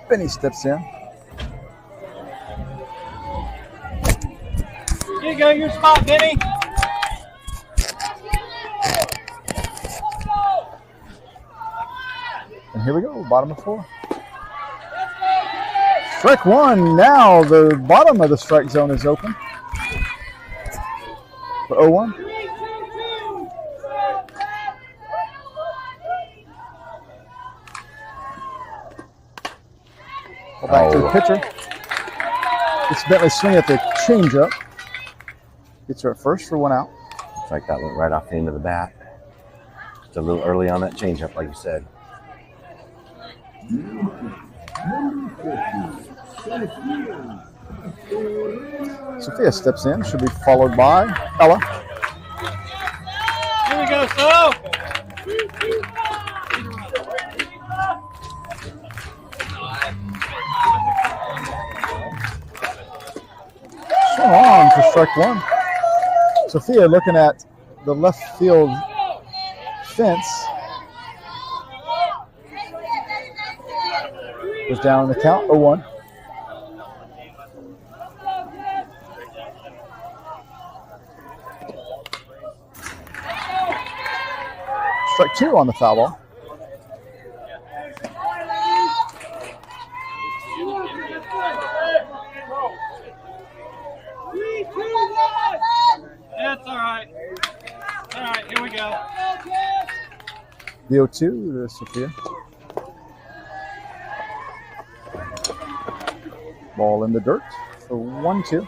Benny steps in. Here you go, your spot, Benny. And here we go, bottom of 4. Strike 1. Now the bottom of the strike zone is open for 0-1. Well, back to the pitcher. It's Bentley swinging at the changeup. Gets her at first for 1 out. Looks like that went right off the end of the bat. Just a little early on that changeup, like you said. Sophia steps in. Should be followed by Ella. Here we go, So. Swung on for strike 1. Sophia looking at the left field fence. Goes down in the count, 0-1. Strike 2 on the foul ball. That's all right. All right, here we go. The 0-2 to Sophia. Ball in the dirt for 1-2.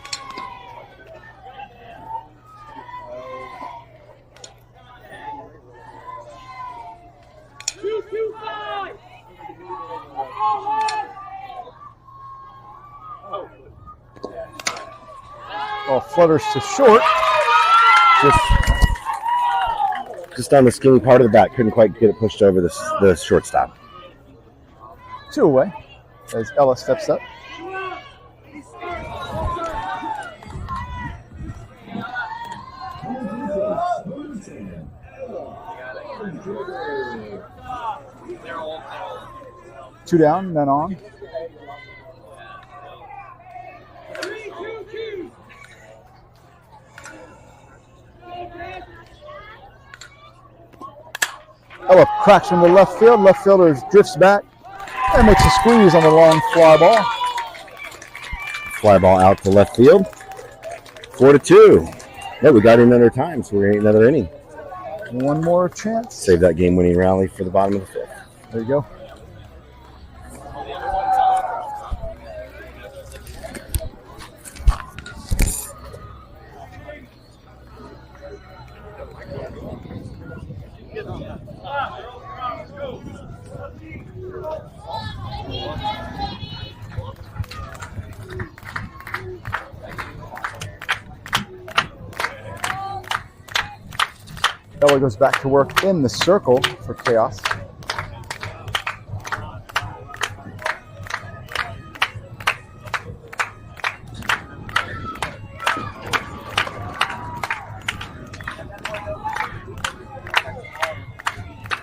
Ball flutters to short. Just on the skinny part of the bat. Couldn't quite get it pushed over the shortstop. 2 away as Ella steps up. Two down, men on. Ella cracks from the left field. Left fielder drifts back and makes a squeeze on the long fly ball. Fly ball out to left field. 4-2. Yeah, we got in another time, so we're going to get another inning. One more chance. Save that game-winning rally for the bottom of the 5th. There you go. Ella goes back to work in the circle for Khaos.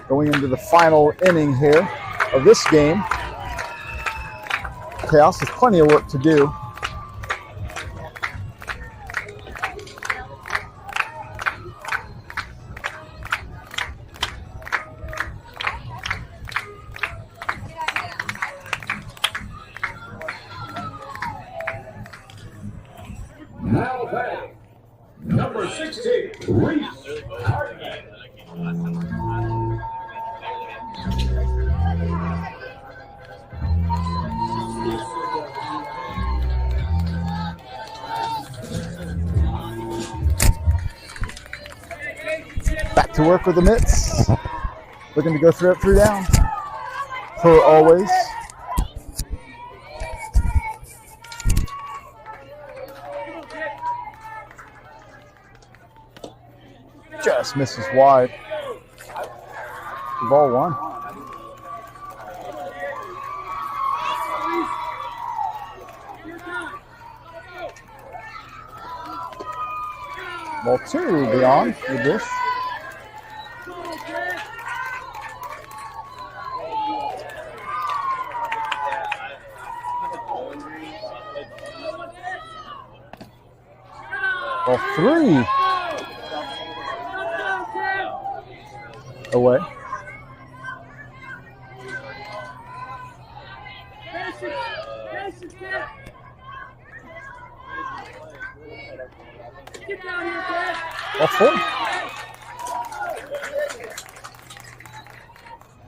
Going into the final inning here of this game. Khaos has plenty of work to do. Now batting, number 16, Reese Hartman. Back to work with the mitts. Looking to go through it 3 down. Per always. Just misses wide. Ball 1. Ball 2 beyond the dish. Ball 3. Away. Ball 4.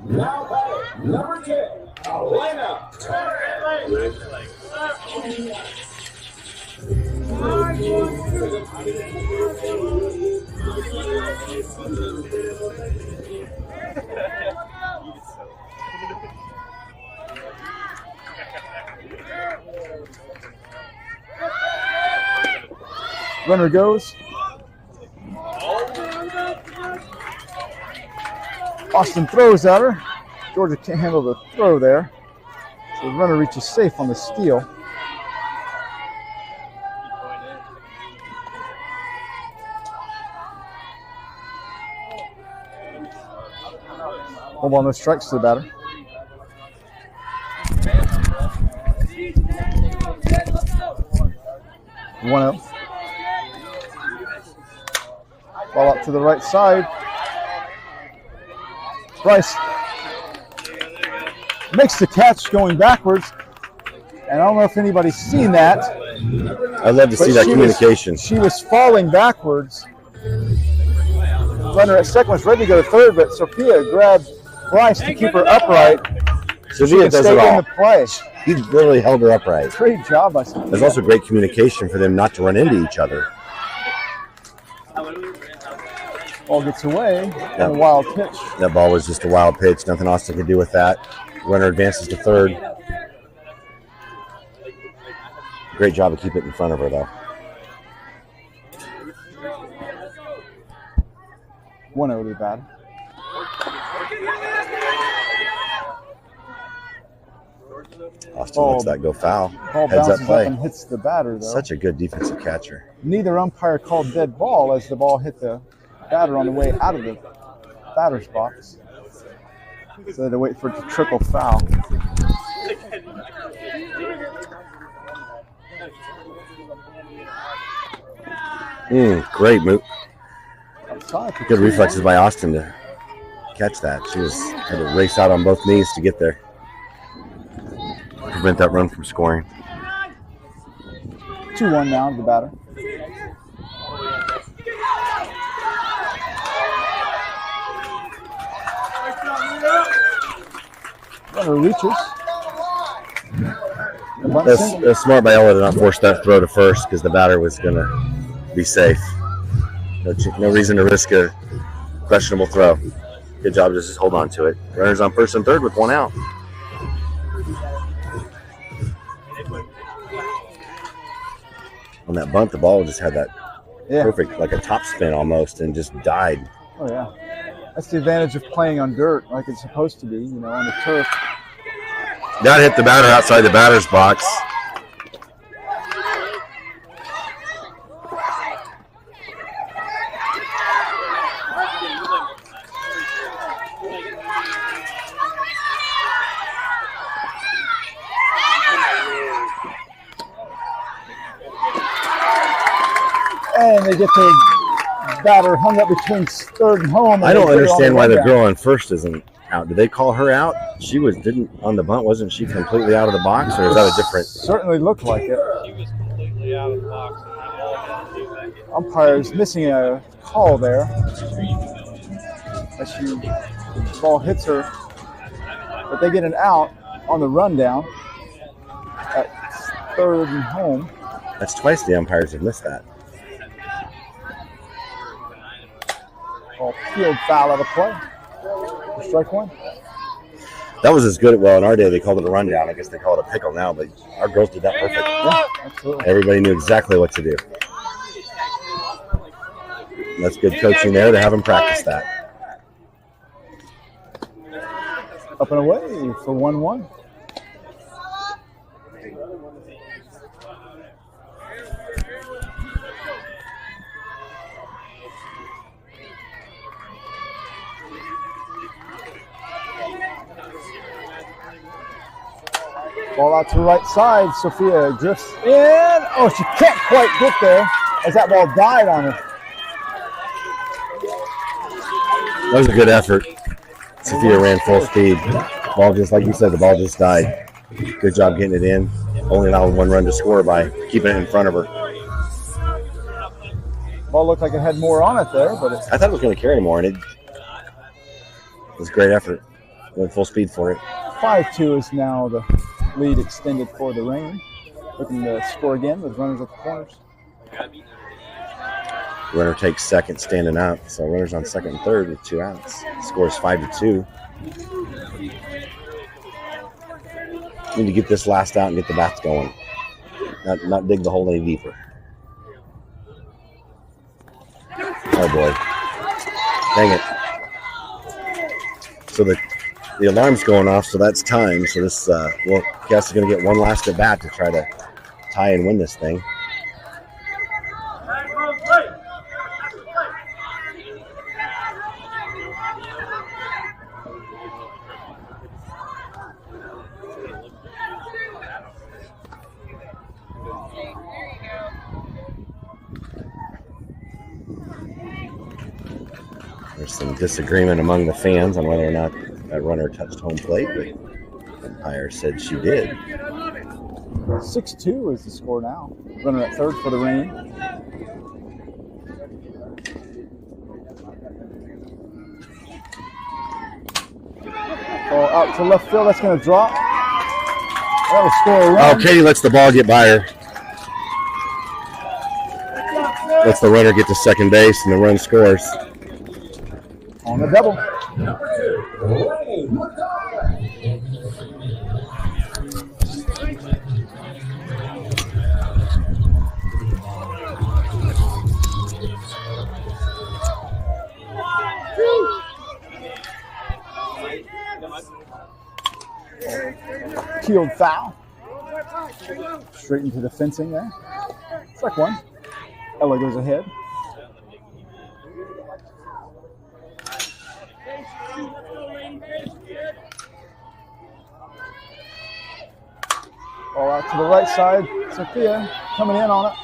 Now batting, number 10, Elena. Runner goes. Austin throws at her. Georgia can't handle the throw there. So the runner reaches safe on the steal. Hold on, no strikes to the batter. One out. Ball up to the right side. Bryce makes the catch going backwards. And I don't know if anybody's seen that. I'd love to see that communication. She was falling backwards. Runner at second was ready to go to third, but Sophia grabbed Bryce to keep her upright. Sophia does it all. In the play. He literally held her upright. Great job by Sophia. There's also great communication for them not to run into each other. Ball gets away, and a wild pitch. That ball was just a wild pitch. Nothing Austin could do with that. Runner advances to third. Great job of keeping it in front of her, though. 1-0 to bad. Austin lets that go foul. Ball Heads up bounces play. up and hits the batter, though. Such a good defensive catcher. Neither umpire called dead ball as the ball hit the batter on the way out of the batter's box. So they had to wait for it to trickle foul. Great move. Outside for Good 2-1. reflexes by Austin to catch that. She had to race out on both knees to get there. Prevent that run from scoring. 2-1 now to the batter. Runner reaches. That's smart by Ella to not force that throw to first because the batter was going to be safe. No reason to risk a questionable throw. Good job to just hold on to it. Runners on first and third with one out. On that bunt, the ball just had that perfect, like a top spin almost, and just died. Oh, yeah. That's the advantage of playing on dirt like it's supposed to be, on the turf. That hit the batter outside the batter's box. And they get the batter hung up between third and home. I don't understand why the girl on first isn't out. Did they call her out? She didn't on the bunt. Wasn't she completely out of the box, or is that a different? Certainly looked like it. She was completely out of the box. Umpire's missing a call there. As the ball hits her, but they get an out on the rundown at third and home. That's twice the umpires have missed that. Ball field foul out of play. Strike one. That was as good. Well, in our day, they called it a rundown. I guess they call it a pickle now, but our girls did that perfect. Yeah, absolutely. Everybody knew exactly what to do. That's good coaching there to have them practice that. Up and away for 1-1. Ball out to the right side. Sophia drifts in. Oh, she can't quite get there. A as that ball died on her. That was a good effort. Sophia ran full speed. Ball just, like you said, the ball just died. Good job getting it in. Only allowed 1 run to score by keeping it in front of her. Ball looked like it had more on it there, but I thought it was going to carry more, and it was a great effort. Went full speed for it. 5-2 is now the lead extended for the Reign. Looking to score again with runners at the corners. Runner takes second, standing out. So runners on second and third with 2 outs. Scores 5-2. Need to get this last out and get the bats going. Not dig the hole any deeper. Oh boy. Dang it. So the alarm's going off, so that's time. So this, Khaos is going to get one last at bat to try to tie and win this thing. There's some disagreement among the fans on whether or not that runner touched home plate, but the umpire said she did. 6-2 is the score now. Runner at third for the Reign. Ball out to left field. That's going to drop. That will score a run. Oh, Katie lets the ball get by her. Lets the runner get to second base, and the run scores. On the double. Keeled foul. Straight into the fencing there. Strike one. Ella goes ahead. Ball out to the right side. Sophia coming in on it.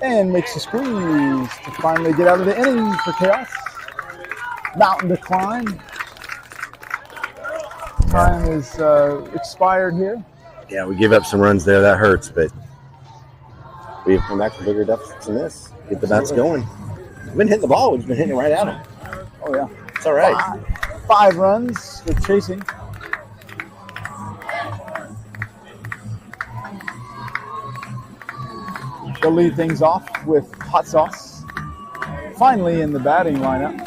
And makes a squeeze to finally get out of the inning for Khaos. Mountain to climb. Time is expired here. Yeah, we give up some runs there. That hurts, but we've come back from bigger deficits than this. Get the bats going. We've been hitting the ball. We've been hitting it right at them. Oh, yeah. It's all right. Five runs. They're chasing. They'll lead things off with hot sauce. Finally in the batting lineup.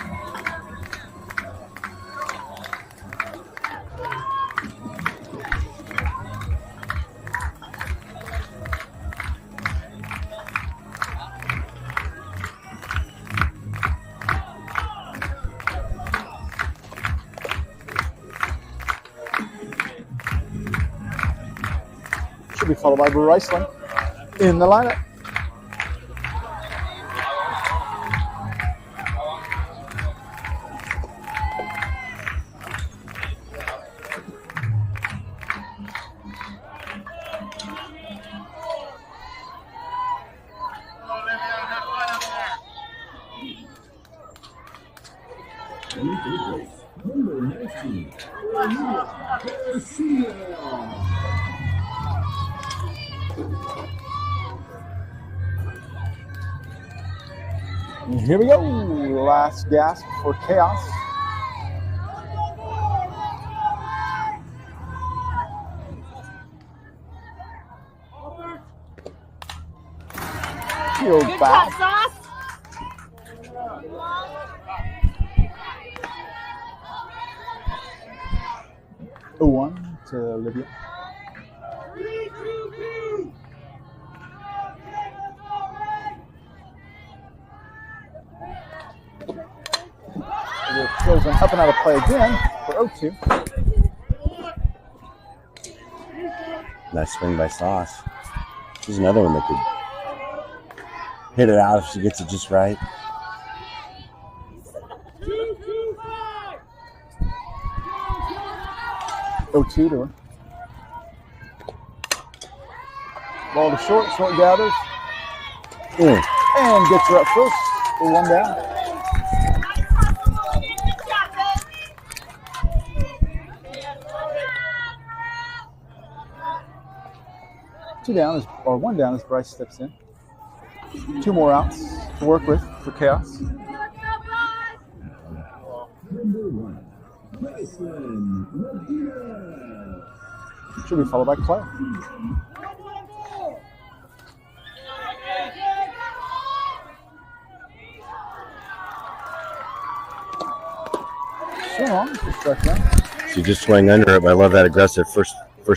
Should be followed by Bryceland in the lineup. And here we go. Last gasp for Khaos. Field Good foul. job, Sauce. 0-1 to Olivia. Throws an up and out of play again for 0-2. Nice swing by Sauce. She's another one that could hit it out if she gets it just right. To her. Ball to short, short gathers. And gets her up first for 1 down. One down as Bryce steps in. 2 more outs to work with for Chaos. Should be followed by Claire. Swing on, strike down. She just swung under it, but I love that aggressive first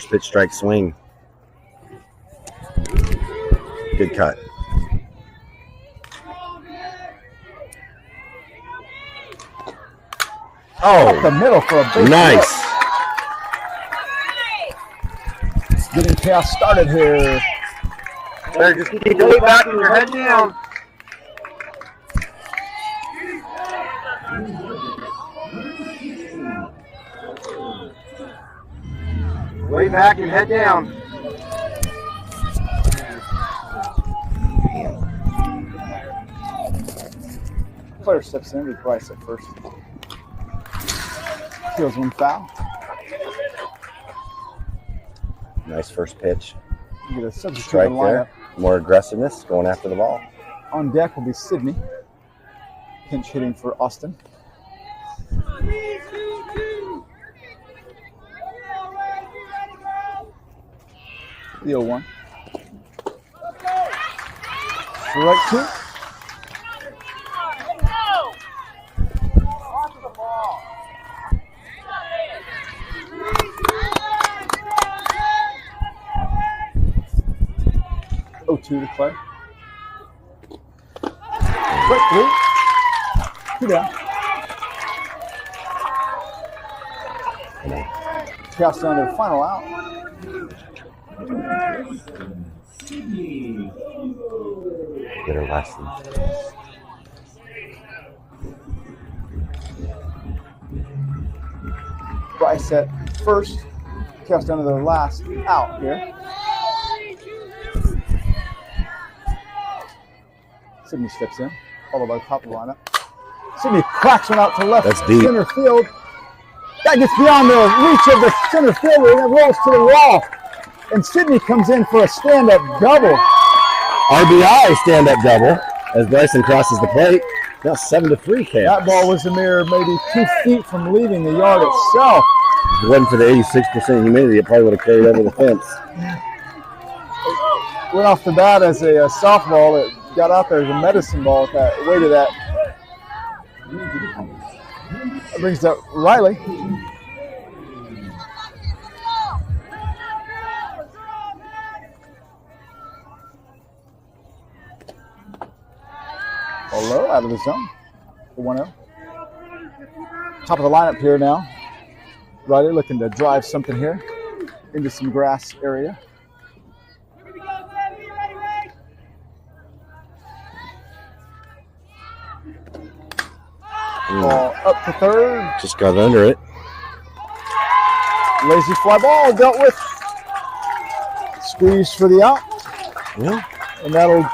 pitch strike swing. Good cut. Up the middle for a big nice. hit. Getting Chaos started here. Better just keep your weight back and your head down. Way back and head down. Claire steps in with Bryce at first. Feels 1 foul. Nice first pitch. You get a substitute Strike in the lineup. there. More aggressiveness going after the ball. On deck will be Sydney. Pinch hitting for Austin. The 0-1. Right 2. To Claire. Right 3. 2 down. Chaos down to the final out. Get her last one. Bryce at first. Chaos down to their last out here. Sydney steps in, followed by the top of the lineup. Sydney cracks one out to left center field. That gets beyond the reach of the center fielder and it rolls to the wall. And Sydney comes in for a stand-up double. RBI stand-up double as Bryson crosses the plate. Now 7-3 Chaos. That ball was a mere maybe 2 feet from leaving the yard itself. If it wasn't for the 86% humidity, it probably would have carried over the fence. Went off the bat as a softball. It got out there as a medicine ball at that weight of that. That brings up Riley. Low out of the zone for 1-0. Top of the lineup here now. Riley looking to drive something here into some grass area. Ball up to third. Just got under it. Lazy fly ball dealt with. Squeeze for the out. Yeah. And that'll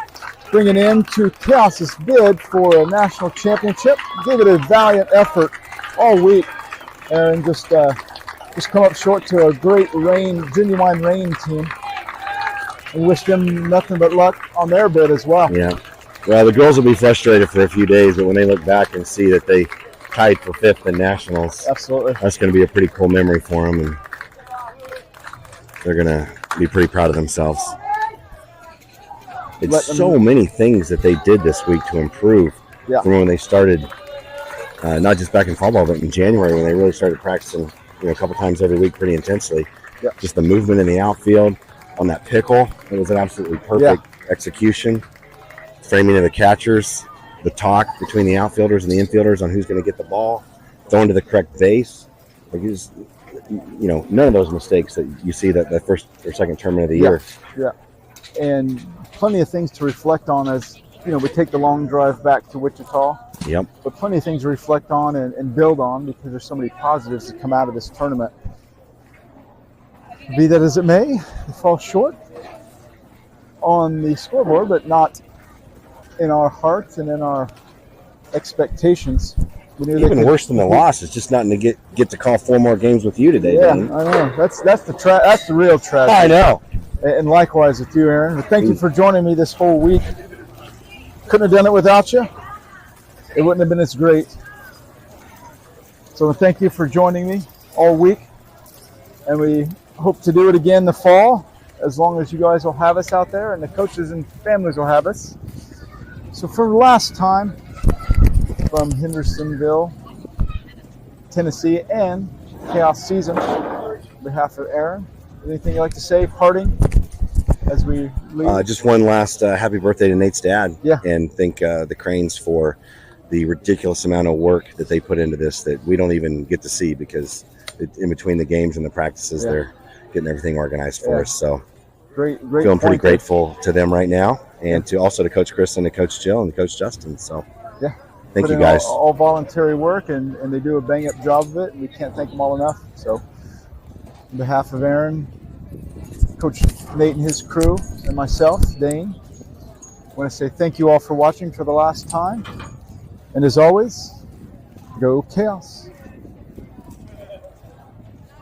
bring an end to Chaos's bid for a national championship. Gave it a valiant effort all week and just come up short to a great Genuwin Rain team. We wish them nothing but luck on their bid as well. Yeah. Well, the girls will be frustrated for a few days, but when they look back and see that they tied for 5th in nationals, absolutely, that's going to be a pretty cool memory for them, and they're going to be pretty proud of themselves. It's so many things that they did this week to improve from when they started, not just back in fall ball, but in January when they really started practicing, a couple times every week pretty intensely. Yep. Just the movement in the outfield on that pickle, it was an absolutely perfect execution. Framing of the catchers, the talk between the outfielders and the infielders on who's going to get the ball, throwing to the correct base. Like none of those mistakes that you see that first or second tournament of the year. Yeah, and plenty of things to reflect on as we take the long drive back to Wichita. Yep. But plenty of things to reflect on and build on because there's so many positives that come out of this tournament. Be that as it may, they fall short on the scoreboard, but not in our hearts and in our expectations. We knew Even worse than the loss is just not to get to call 4 more games with you today. Yeah, Dan. I know. That's the real tragedy. I know. And likewise with you, Aaron. But thank you for joining me this whole week. Couldn't have done it without you. It wouldn't have been as great. So thank you for joining me all week. And we hope to do it again the fall, as long as you guys will have us out there and the coaches and families will have us. So for the last time, from Hendersonville, Tennessee, and Khaos Season, on behalf of Aaron, anything you'd like to say, parting, as we leave? Just one last happy birthday to Nate's dad. Yeah. And thank the Cranes for the ridiculous amount of work that they put into this that we don't even get to see, because in between the games and the practices, they're getting everything organized for us. So great feeling pretty grateful to them right now, and to Coach Chris and to Coach Jill and to Coach Justin. So yeah. Thank you, guys. All voluntary work, and they do a bang-up job of it, and we can't thank them all enough. So, on behalf of Aaron, Coach Nate and his crew, and myself, Dane, I want to say thank you all for watching for the last time. And as always, go Khaos.